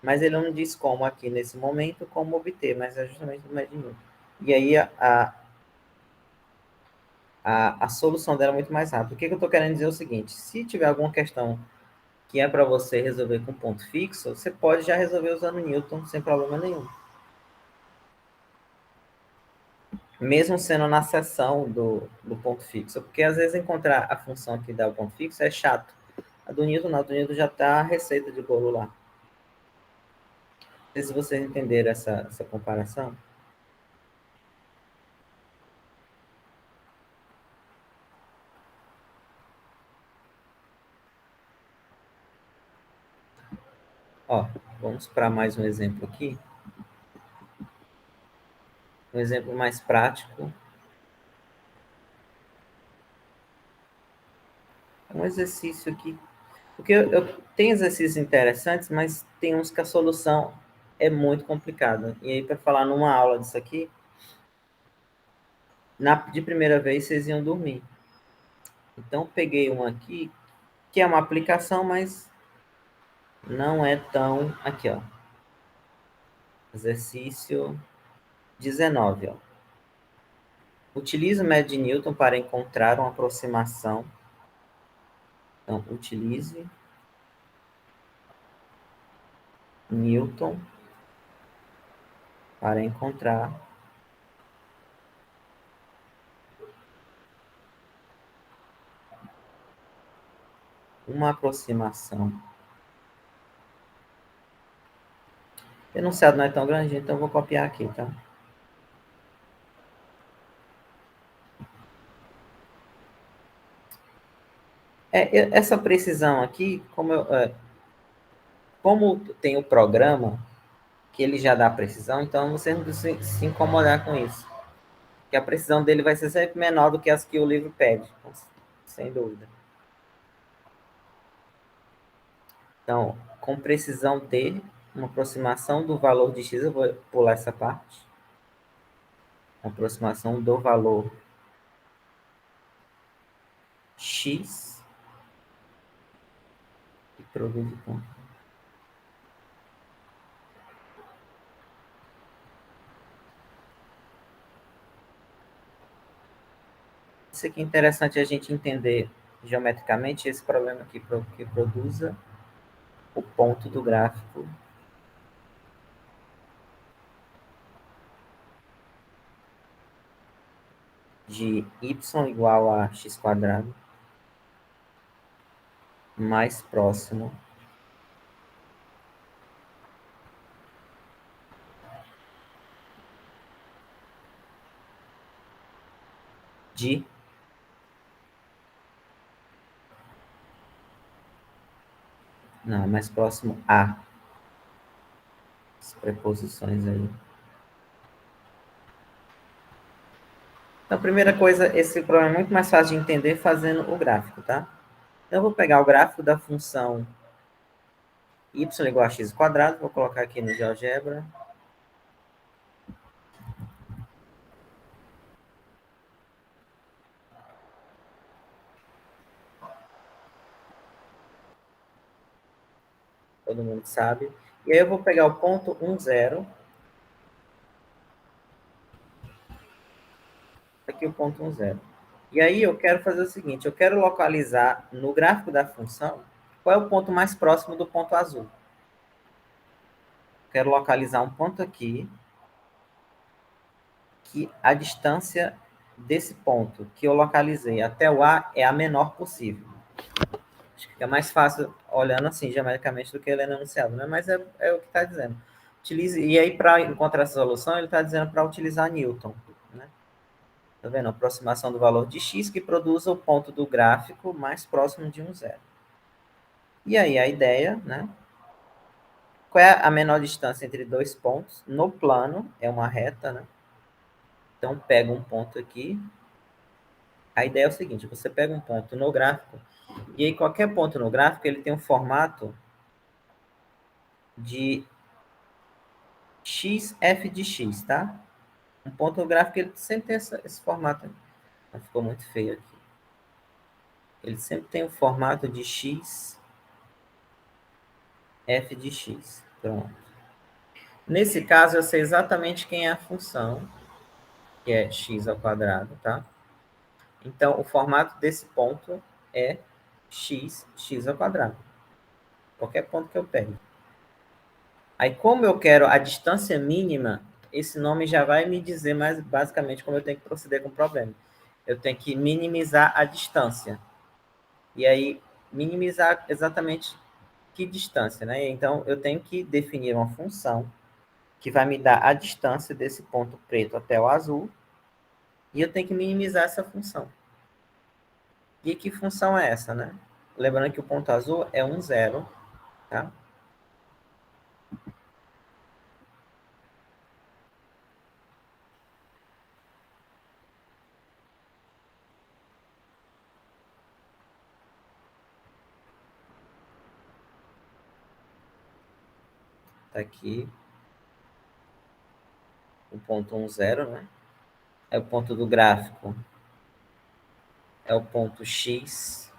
mas ele não diz como aqui nesse momento, como obter, mas é justamente do método de Newton. E aí a solução dela é muito mais rápida. O que eu estou querendo dizer é o seguinte, se tiver alguma questão que é para você resolver com ponto fixo, você pode já resolver usando Newton sem problema nenhum. Mesmo sendo na seção do ponto fixo, porque às vezes encontrar a função que dá o ponto fixo é chato. A do Newton não, a do Newton já está a receita de bolo lá. Não sei se vocês entenderam essa comparação. Ó, vamos para mais um exemplo aqui. Um exemplo mais prático. Um exercício aqui. Porque eu tenho exercícios interessantes, mas tem uns que a solução é muito complicada. E aí, para falar numa aula disso aqui, de primeira vez vocês iam dormir. Então, peguei um aqui, que é uma aplicação, mas não é tão... Aqui, ó. Exercício 19, ó. Utilize o método de Newton para encontrar uma aproximação. Então, utilize Newton para encontrar uma aproximação. O enunciado não é tão grande, então eu vou copiar aqui, tá? Essa precisão aqui, como tem o programa, que ele já dá precisão, então você não precisa se incomodar com isso. Que a precisão dele vai ser sempre menor do que as que o livro pede, sem dúvida. Então, com precisão de uma aproximação do valor de x, eu vou pular essa parte. Uma aproximação do valor x e produz o ponto. Isso aqui é interessante a gente entender geometricamente esse problema aqui, que produza o ponto do gráfico de y igual a x quadrado mais próximo de não, mais próximo a as preposições aí. Então, a primeira coisa, esse problema é muito mais fácil de entender fazendo o gráfico, tá? Então, eu vou pegar o gráfico da função y igual a x quadrado, vou colocar aqui no GeoGebra. Todo mundo sabe. E aí eu vou pegar o ponto 1, 0. Aqui o ponto 1, 0. E aí eu quero fazer o seguinte, eu quero localizar no gráfico da função qual é o ponto mais próximo do ponto azul. Quero localizar um ponto aqui que a distância desse ponto que eu localizei até o A é a menor possível. Acho que fica mais fácil olhando assim, geometricamente, do que ele enunciado, né? Mas é o que está dizendo. Utilize, e aí, para encontrar essa solução, ele está dizendo para utilizar Newton. Né? Tá vendo? A aproximação do valor de x que produza o ponto do gráfico mais próximo de 1, 0. E aí, a ideia, né? Qual é a menor distância entre dois pontos? No plano, é uma reta, né? Então, pega um ponto aqui. A ideia é o seguinte, você pega um ponto no gráfico, e aí qualquer ponto no gráfico, ele tem um formato de x, f de x, tá? Um ponto no gráfico, ele sempre tem esse formato. Não, ficou muito feio aqui. Ele sempre tem o formato de x, f de x. Pronto. Nesse caso, eu sei exatamente quem é a função, que é x ao quadrado, tá? Então, o formato desse ponto é x ao quadrado. Qualquer ponto que eu pegue. Aí, como eu quero a distância mínima, esse nome já vai me dizer mais basicamente como eu tenho que proceder com o problema. Eu tenho que minimizar a distância. E aí, minimizar exatamente que distância, né? Então, eu tenho que definir uma função que vai me dar a distância desse ponto preto até o azul, e eu tenho que minimizar essa função. E que função é essa, né? Lembrando que o ponto azul é 1, 0, tá? Tá aqui o ponto 1, 0, né? é o ponto do gráfico, é o ponto X.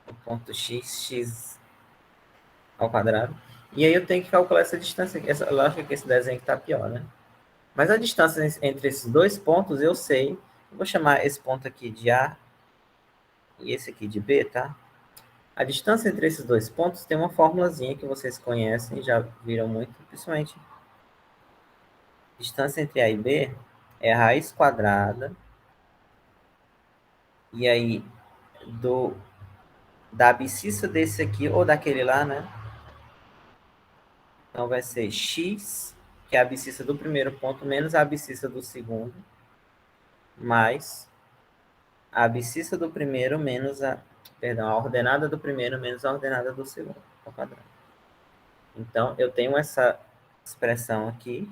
O ponto X ao quadrado. E aí eu tenho que calcular essa distância. Lógico que esse desenho está pior, né? Mas a distância entre esses dois pontos eu sei. Eu vou chamar esse ponto aqui de A e esse aqui de B, tá? A distância entre esses dois pontos tem uma formulazinha que vocês conhecem, já viram muito, principalmente. Distância entre A e B é a raiz quadrada. E aí, da abscissa desse aqui, ou daquele lá, né? Então, vai ser x, que é a abscissa do primeiro ponto, menos a abscissa do segundo, mais a abscissa do primeiro menos a ordenada do primeiro menos a ordenada do segundo, ao quadrado. Então, eu tenho essa expressão aqui.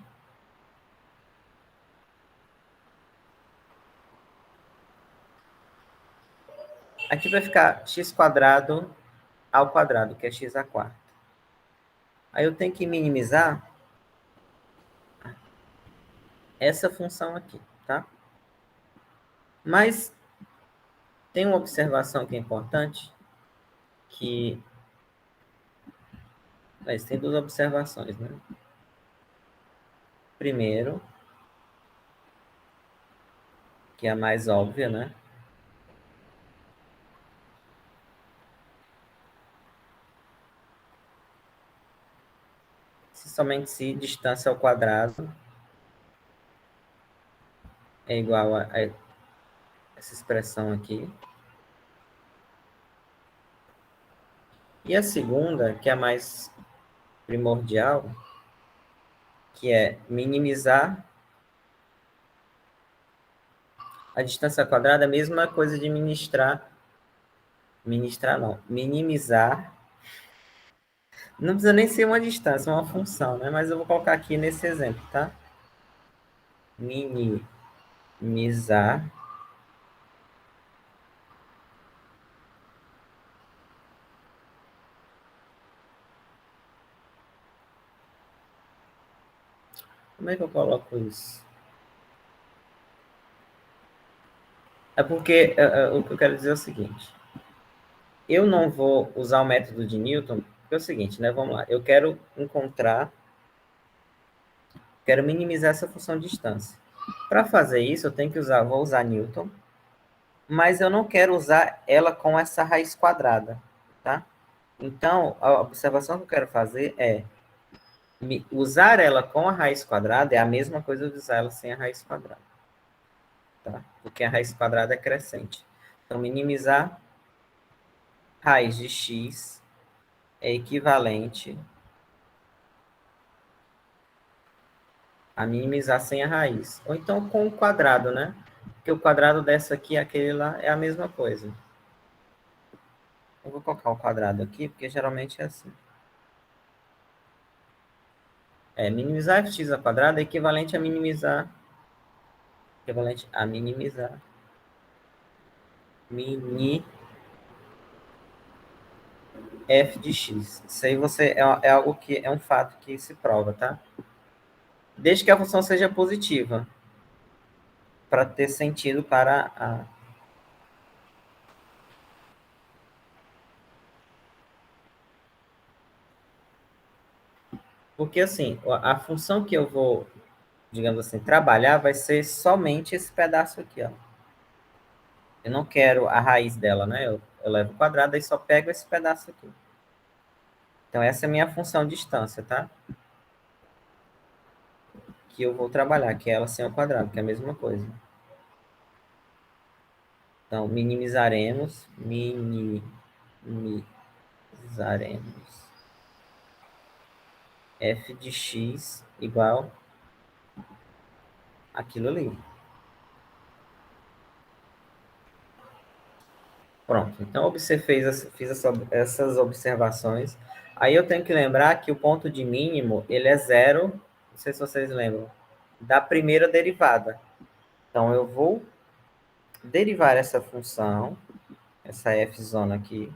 Aqui vai ficar x quadrado ao quadrado, que é x a quarta. Aí eu tenho que minimizar essa função aqui, tá? Mas tem uma observação que é importante, que... Mas tem duas observações, né? Primeiro, que é a mais óbvia, né? Somente se distância ao quadrado é igual a essa expressão aqui. E a segunda, que é a mais primordial, que é minimizar a distância ao quadrado, é a mesma coisa de minimizar. Não precisa nem ser uma distância, é uma função, né? Mas eu vou colocar aqui nesse exemplo, tá? Minimizar como é que eu coloco isso? É porque o que eu quero dizer é o seguinte. Eu não vou usar o método de Newton, porque é o seguinte, né? Vamos lá. Eu quero minimizar essa função de distância. Para fazer isso, eu tenho que vou usar Newton, mas eu não quero usar ela com essa raiz quadrada, tá? Então, a observação que eu quero fazer é usar ela com a raiz quadrada é a mesma coisa de usar ela sem a raiz quadrada, tá? Porque a raiz quadrada é crescente. Então, minimizar raiz de x é equivalente a minimizar sem a raiz. Ou então com o quadrado, né? Porque o quadrado dessa aqui e aquele lá é a mesma coisa. Eu vou colocar o quadrado aqui, porque geralmente é assim. Minimizar x ao quadrado é equivalente a minimizar mini f de x. Isso aí é algo que é um fato que se prova, tá? Desde que a função seja positiva, para ter sentido para a... Porque, assim, a função que eu vou, digamos assim, trabalhar vai ser somente esse pedaço aqui, ó. Eu não quero a raiz dela, né? Eu levo o quadrado e só pego esse pedaço aqui. Então, essa é a minha função de distância, tá? Que eu vou trabalhar, que é ela sem o quadrado, que é a mesma coisa. Então, minimizaremos f de x igual aquilo ali. Pronto. Então, você fiz essas observações. Aí eu tenho que lembrar que o ponto de mínimo, ele é zero, não sei se vocês lembram, da primeira derivada. Então, eu vou derivar essa função, essa f zona aqui,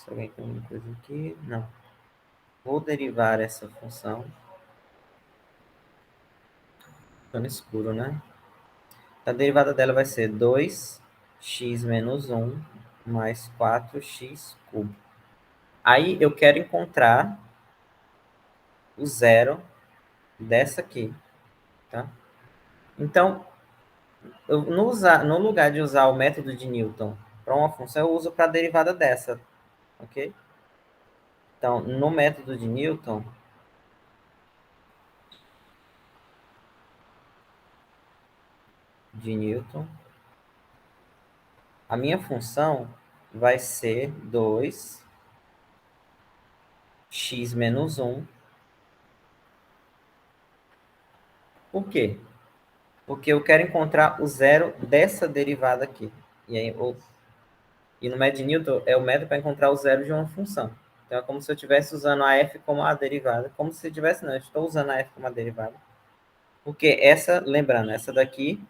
Se alguém tem alguma coisa aqui, não. Vou derivar essa função. Tá no escuro, né? A derivada dela vai ser 2x menos 1 mais 4x cubo. Aí eu quero encontrar o zero dessa aqui, tá? Então, no lugar de usar o método de Newton para uma função, eu uso para a derivada dessa, ok? Então, no método de Newton, a minha função vai ser 2x menos 1. Por quê? Porque eu quero encontrar o zero dessa derivada aqui. E aí, e no método de Newton é o método para encontrar o zero de uma função. Então é como se eu estivesse usando a f como a derivada. Como se eu tivesse, não, eu estou usando a f como a derivada. Porque essa, lembrando, essa daqui,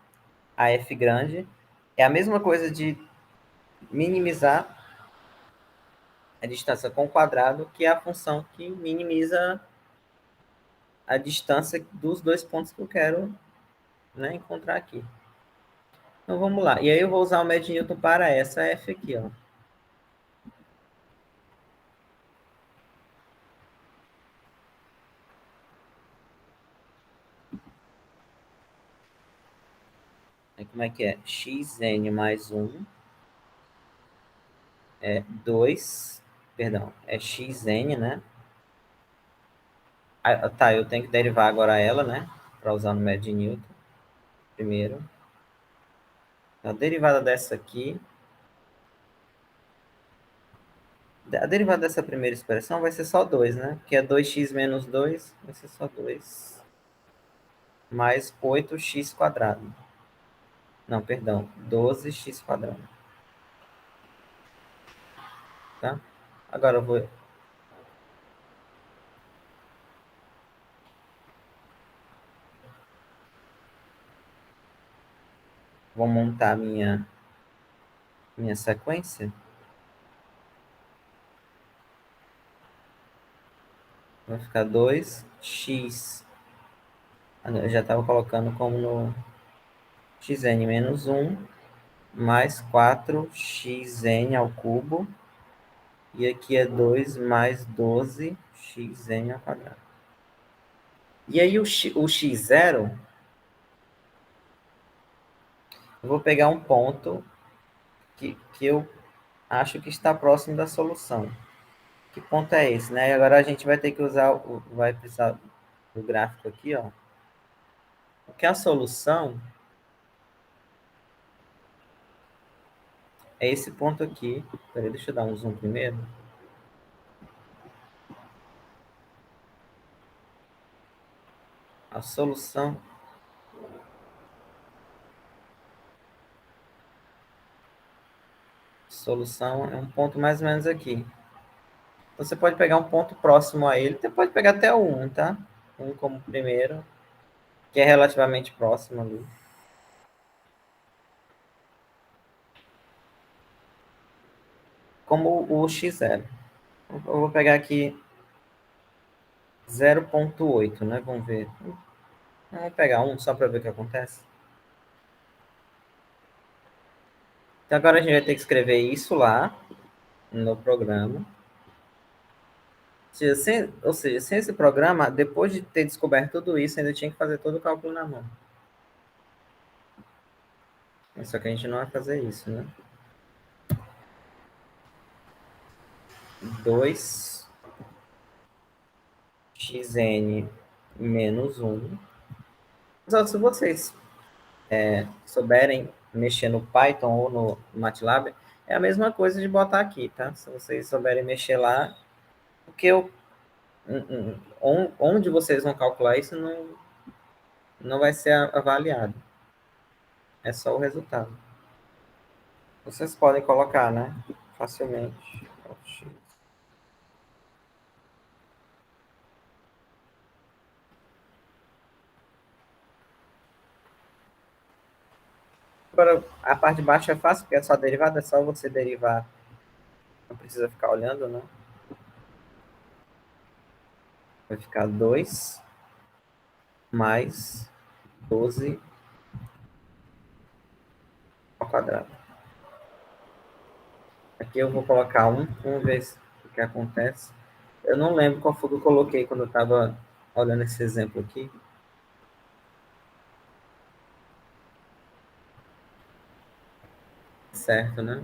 a f grande, é a mesma coisa de minimizar a distância com o quadrado, que é a função que minimiza a distância dos dois pontos que eu quero, né, encontrar aqui. Então vamos lá. E aí eu vou usar o método de Newton para essa f aqui, ó. Aí como é que é? Xn mais 1 é 2, perdão, é xn, né? Ah, tá, eu tenho que derivar agora ela, né? Para usar no método de Newton. Primeiro. A derivada dessa aqui. A derivada dessa primeira expressão vai ser só 2, né? Que é 2x menos 2, vai ser só 2. Mais 8x quadrado. Não, perdão, 12x quadrado. Tá? Agora eu vou montar minha sequência. Vai ficar 2x. Eu já estava colocando como no xn menos 1 mais 4xn ao cubo. E aqui é 2 mais 12xn ao quadrado. E aí o x0, eu vou pegar um ponto que eu acho que está próximo da solução. Que ponto é esse, né? E agora a gente vai ter que usar, vai precisar do gráfico aqui, ó. Porque a solução é esse ponto aqui. Peraí, deixa eu dar um zoom primeiro. A solução é um ponto mais ou menos aqui. Então, você pode pegar um ponto próximo a ele. Você pode pegar até o 1, tá? 1 como primeiro, que é relativamente próximo ali. Como o x0. Eu vou pegar aqui 0,8, né? Vamos ver. Vamos pegar 1 só para ver o que acontece. Então, agora a gente vai ter que escrever isso lá no programa. Ou seja, sem esse programa, depois de ter descoberto tudo isso, ainda tinha que fazer todo o cálculo na mão. Só que a gente não vai fazer isso, né? 2xn menos 1. Só se vocês souberem mexer no Python ou no MATLAB, é a mesma coisa de botar aqui, tá? Se vocês souberem mexer lá, porque onde vocês vão calcular isso não vai ser avaliado. É só o resultado. Vocês podem colocar, né? Facilmente. Agora, a parte de baixo é fácil, porque é só derivada, é só você derivar Não precisa ficar olhando, né? Vai ficar 2 mais 12 ao quadrado. Aqui eu vou colocar 1, vamos ver o que acontece. Eu não lembro qual foi que eu coloquei quando eu estava olhando esse exemplo aqui. Certo, né?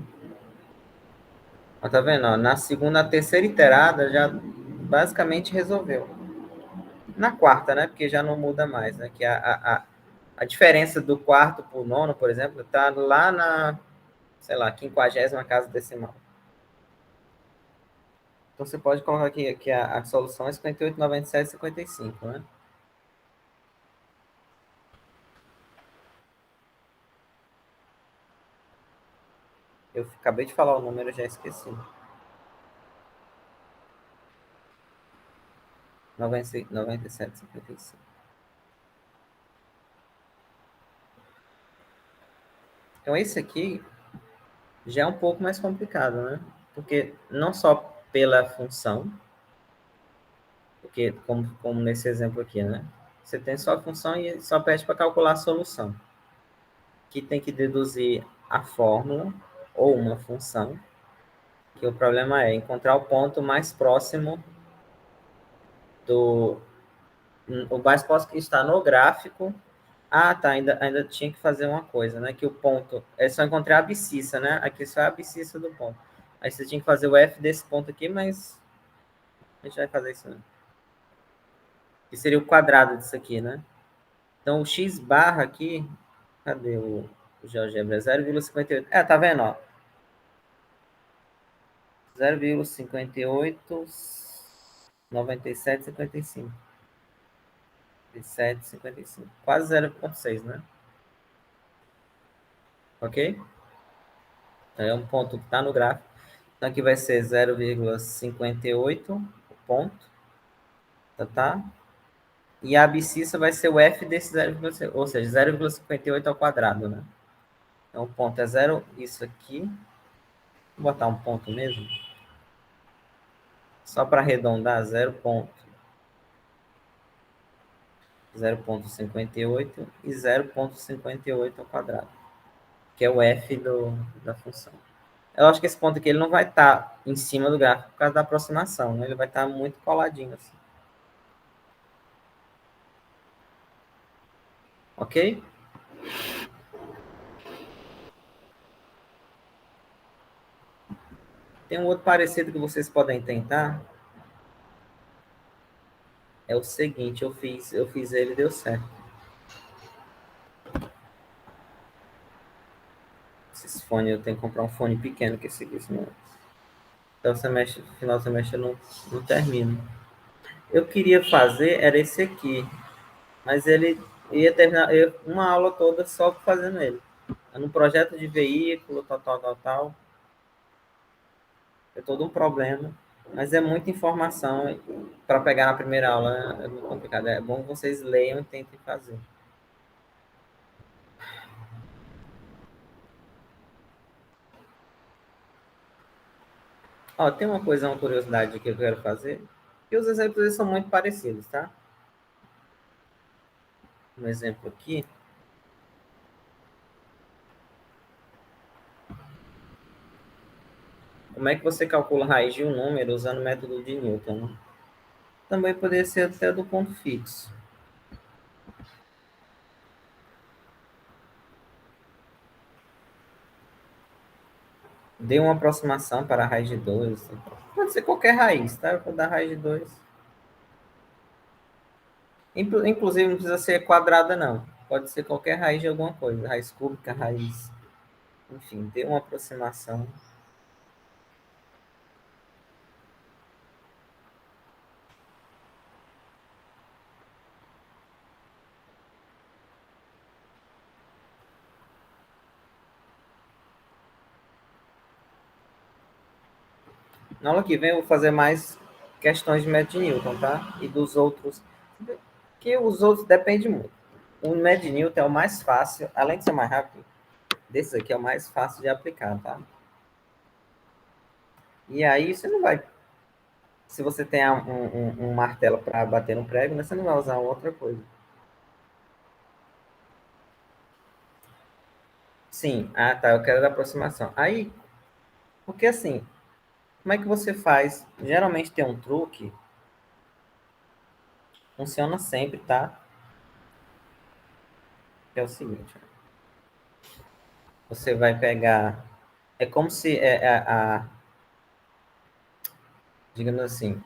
Ó, tá vendo? Ó, na terceira iterada já basicamente resolveu. Na quarta, né? Porque já não muda mais, né? Que a diferença do quarto para o nono, por exemplo, está lá na, sei lá, 50ª casa decimal. Então você pode colocar aqui que a solução é 58, 97, 55, né? Eu acabei de falar o número, já esqueci. 97, 55. Então esse aqui já é um pouco mais complicado, né? Porque não só pela função, porque como nesse exemplo aqui, né? Você tem só a função e só pede para calcular a solução. Que tem que deduzir a fórmula ou uma função, que o problema é encontrar o ponto mais próximo do... O mais próximo que está no gráfico. Ah, tá, ainda tinha que fazer uma coisa, né? Que o ponto... É só encontrar a abscissa, né? Aqui só é a abscissa do ponto. Aí você tinha que fazer o f desse ponto aqui, mas a gente vai fazer isso, né? Que seria o quadrado disso aqui, né? Então, o x barra aqui... Cadê o GeoGebra? 0,58. É, tá vendo, ó? 0,58, 97, 55. 57, 55. Quase 0,6, né? Ok? É um ponto que está no gráfico. Então, aqui vai ser 0,58 o ponto. Tá? E a abscissa vai ser o f desse 0,6, ou seja, 0,58 ao quadrado, né? Então, o ponto é 0, isso aqui. Vou botar um ponto mesmo. Só para arredondar, 0,58 e 0,58 ao quadrado, que é o f da função. Eu acho que esse ponto aqui ele não vai estar em cima do gráfico por causa da aproximação, né? Ele vai estar muito coladinho assim. Ok? Tem um outro parecido que vocês podem tentar. É o seguinte, eu fiz ele e deu certo. Esses fones, eu tenho que comprar um fone pequeno, que esse aqui, senão... Então, semestre, final do semestre eu não termino. Eu queria fazer, era esse aqui, mas ele ia terminar uma aula toda só fazendo ele. É no projeto de veículo, tal. É todo um problema, mas é muita informação para pegar na primeira aula, é muito complicado. É bom que vocês leiam e tentem fazer. Ó, tem uma curiosidade que eu quero fazer, que os exemplos são muito parecidos, tá? Um exemplo aqui. Como é que você calcula a raiz de um número usando o método de Newton? Né? Também poderia ser até do ponto fixo. Dê uma aproximação para a raiz de 2. Pode ser qualquer raiz, tá? Eu vou dar raiz de 2. Inclusive, não precisa ser quadrada, não. Pode ser qualquer raiz de alguma coisa. Raiz cúbica, raiz... Enfim, dê uma aproximação. Na aula que vem eu vou fazer mais questões de método de Newton, tá? E dos outros... Que os outros dependem muito. O método de Newton é o mais fácil, além de ser mais rápido, desse aqui é o mais fácil de aplicar, tá? E aí você não vai. Se você tem um martelo para bater no prego, né, você não vai usar outra coisa. Sim, ah tá, eu quero da aproximação. Aí, porque assim, como é que você faz? Geralmente tem um truque, funciona sempre, tá? Que é o seguinte, ó. Você vai pegar. É como se digamos assim,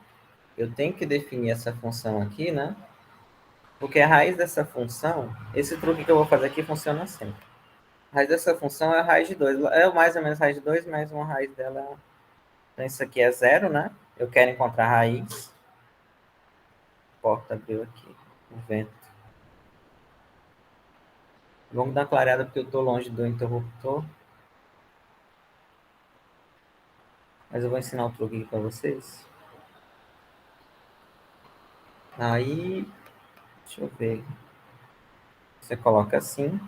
eu tenho que definir essa função aqui, né? Porque a raiz dessa função, esse truque que eu vou fazer aqui funciona sempre. A raiz dessa função é a raiz de 2. É mais ou menos a raiz de 2, mais uma raiz dela. Então, isso aqui é zero, né? Eu quero encontrar a raiz. A porta abriu aqui. O vento. Vamos dar uma clareada porque eu estou longe do interruptor. Mas eu vou ensinar o truque aqui para vocês. Aí, deixa eu ver. Você coloca assim.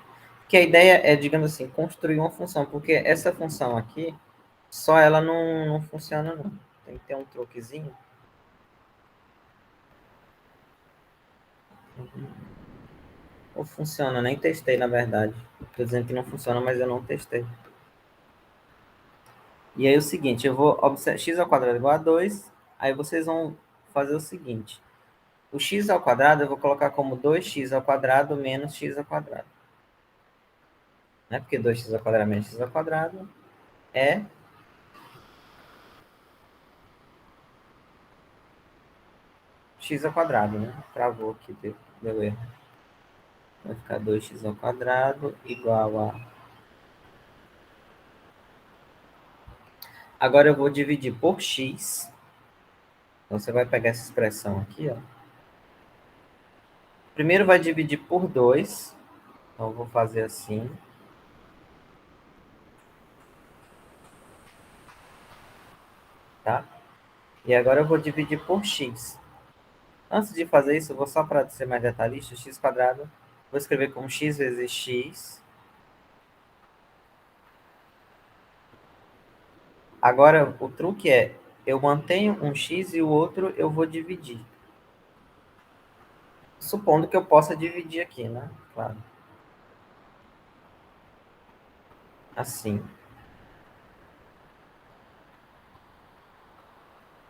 Que a ideia é, digamos assim, construir uma função. Porque essa função aqui, só ela não funciona, não. Tem que ter um truquezinho. Ou funciona, nem testei, na verdade. Estou dizendo que não funciona, mas eu não testei. E aí é o seguinte, eu vou observar x ao quadrado igual a 2, aí vocês vão fazer o seguinte. O x ao quadrado eu vou colocar como 2x ao quadrado menos x ao quadrado. Né? Porque 2x ao quadrado menos x ao quadrado é x ao quadrado, né? Travou aqui, deu erro. Vai ficar 2x ao quadrado igual a... Agora eu vou dividir por x. Então você vai pegar essa expressão aqui, ó. Primeiro vai dividir por 2. Então eu vou fazer assim. Tá? E agora eu vou dividir por x. Antes de fazer isso, eu vou só para ser mais detalhista, x quadrado, vou escrever como x vezes x. Agora, o truque é, eu mantenho um x e o outro eu vou dividir. Supondo que eu possa dividir aqui, né? Claro. Assim.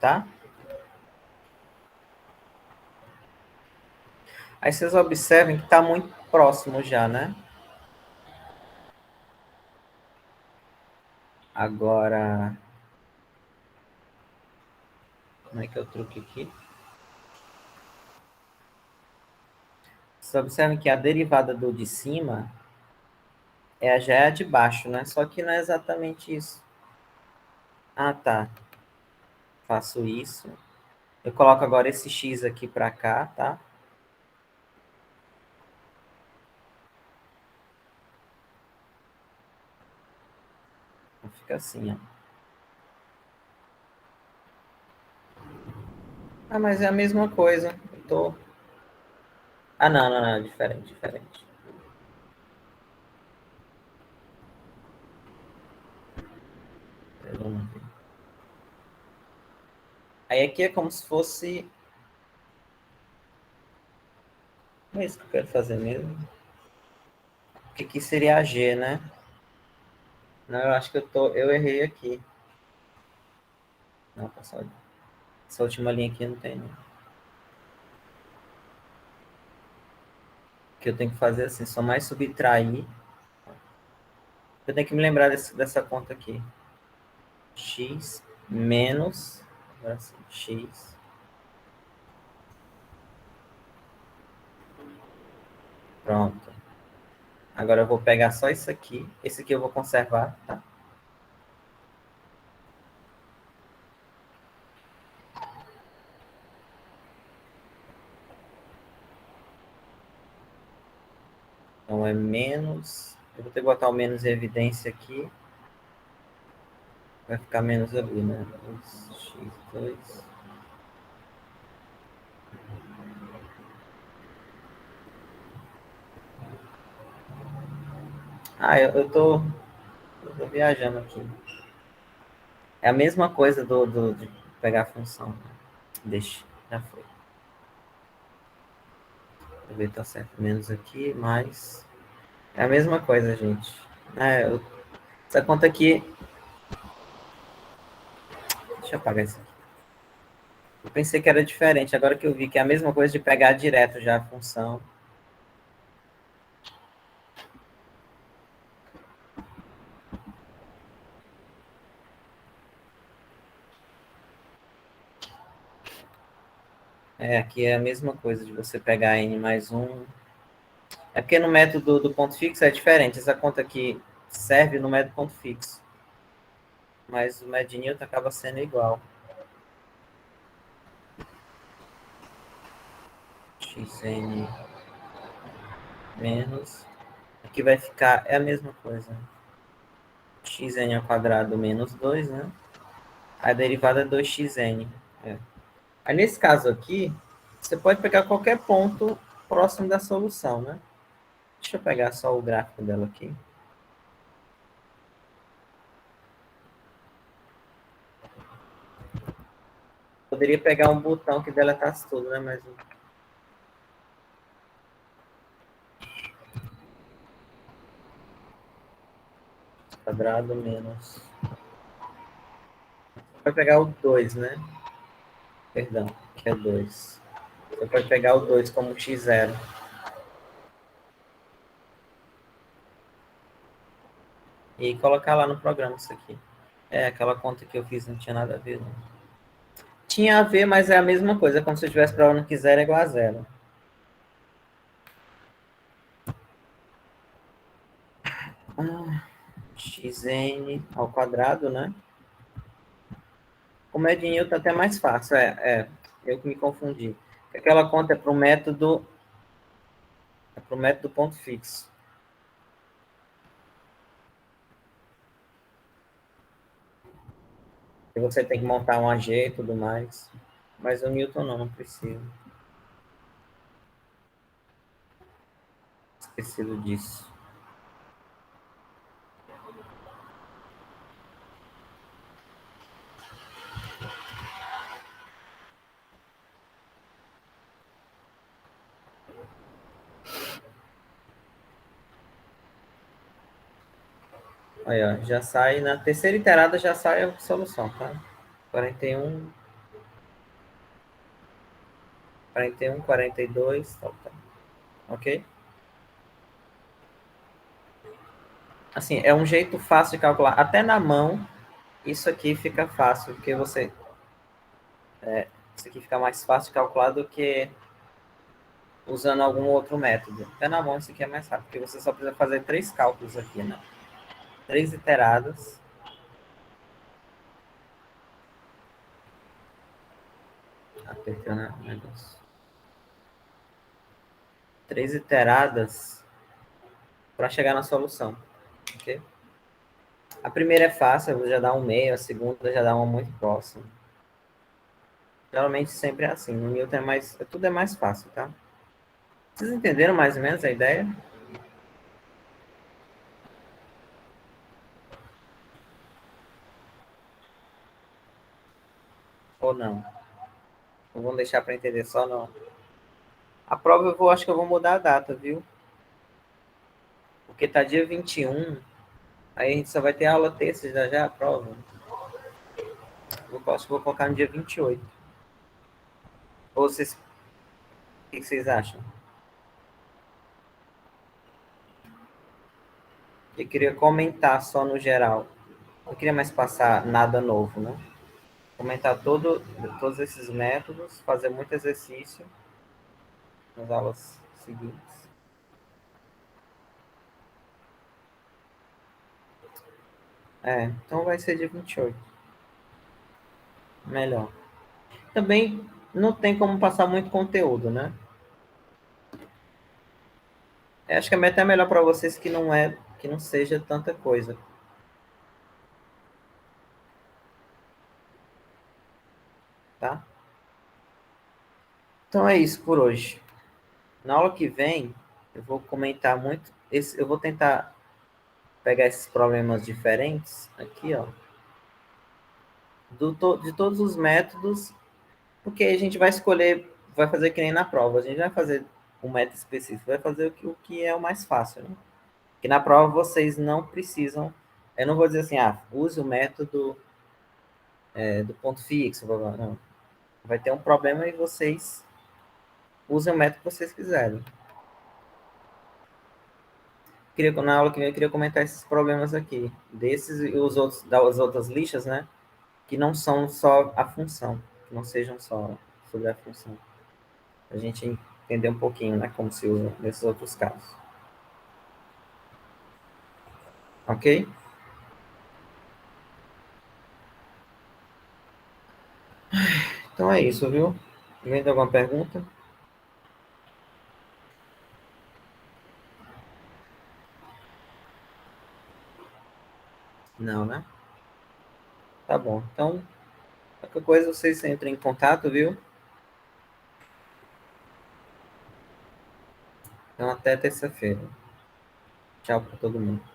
Tá? Aí vocês observem que está muito próximo já, né? Agora, como é que é o truque aqui? Vocês observem que a derivada do de cima já é a de baixo, né? Só que não é exatamente isso. Ah, tá. Faço isso. Eu coloco agora esse x aqui para cá, tá? Fica assim, ó. Ah, mas é a mesma coisa. Eu tô... Ah, não, é diferente, diferente. Aí aqui é como se fosse... Não é isso que eu quero fazer mesmo. Porque aqui seria a G, né? Não, eu acho que eu errei aqui. Não, pessoal. Essa última linha aqui não tem, não. Que eu tenho que fazer assim, só mais subtrair. Eu tenho que me lembrar dessa conta aqui. X menos... Agora sim, X... Pronto. Agora eu vou pegar só isso aqui. Esse aqui eu vou conservar, tá? Então é menos... Eu vou ter que botar o menos em evidência aqui. Vai ficar menos ali, né? X2. Ah, eu tô viajando aqui. É a mesma coisa de pegar a função. Deixa, já foi. Vou ver se tá certo. Menos aqui, mais. É a mesma coisa, gente. Essa conta aqui. Deixa eu apagar isso aqui. Eu pensei que era diferente, agora que eu vi que é a mesma coisa de pegar direto já a função. Aqui é a mesma coisa de você pegar n mais 1. É porque no método do ponto fixo é diferente. Essa conta aqui serve no método ponto fixo. Mas o método de Newton acaba sendo igual. Xn menos. Aqui vai ficar, é a mesma coisa. Xn ao quadrado menos 2, né? A derivada é 2xn. Aí nesse caso aqui, você pode pegar qualquer ponto próximo da solução, né? Deixa eu pegar só o gráfico dela aqui. Poderia pegar um botão que deletasse tudo, né? Mas quadrado menos. Vai pegar o 2, né? Perdão, que é 2. Você pode pegar o 2 como x0. E colocar lá no programa isso aqui. Aquela conta que eu fiz não tinha nada a ver, não. Tinha a ver, mas é a mesma coisa. É como se eu estivesse provando que 0 é igual a 0. Xn ao quadrado, né? Como é de Newton, até mais fácil. Eu que me confundi. Aquela conta é para o método ponto fixo. E você tem que montar um AG e tudo mais. Mas o Newton não precisa. Esquecido disso. Aí, ó, já sai, na terceira iterada já sai a solução, tá? 41, 41, 42, tá. Ok? Assim, é um jeito fácil de calcular. Até na mão, isso aqui fica fácil, porque isso aqui fica mais fácil de calcular do que usando algum outro método. Até na mão isso aqui é mais rápido, porque você só precisa fazer 3 cálculos aqui, né? 3 iteradas. Apertando o negócio. 3 iteradas para chegar na solução. Ok? A primeira é fácil, já dá um meio, a segunda já dá uma muito próxima. Geralmente sempre é assim. No Newton tudo é mais fácil, tá? Vocês entenderam mais ou menos a ideia? Ou não? Ou vão deixar para entender só não? A prova acho que eu vou mudar a data, viu? Porque tá dia 21, aí a gente só vai ter aula terça já já a prova. Acho que vou colocar no dia 28. Ou vocês, o que vocês acham? Eu queria comentar só no geral. Não queria mais passar nada novo, né? Comentar todos esses métodos, fazer muito exercício nas aulas seguintes. Então vai ser dia 28. Melhor. Também não tem como passar muito conteúdo, né? Acho que é até melhor para vocês que não seja tanta coisa. Tá? Então é isso por hoje. Na aula que vem, eu vou comentar muito. Eu vou tentar pegar esses problemas diferentes aqui, ó. de todos os métodos, porque a gente vai escolher, vai fazer que nem na prova, a gente vai fazer um método específico, vai fazer o que é o mais fácil, né? Que na prova vocês não precisam, eu não vou dizer assim, use o método do ponto fixo, blá, blá, não. Vai ter um problema e vocês usem o método que vocês quiserem. Na aula que vem eu queria comentar esses problemas aqui, desses e os outros, das outras listas, né? Que não são só a função, que não sejam só sobre a função. A gente entender um pouquinho, né, como se usa nesses outros casos. Ok? Então é isso, viu? Vendo alguma pergunta? Não, né? Tá bom. Então, qualquer coisa vocês entrem em contato, viu? Então, até terça-feira. Tchau para todo mundo.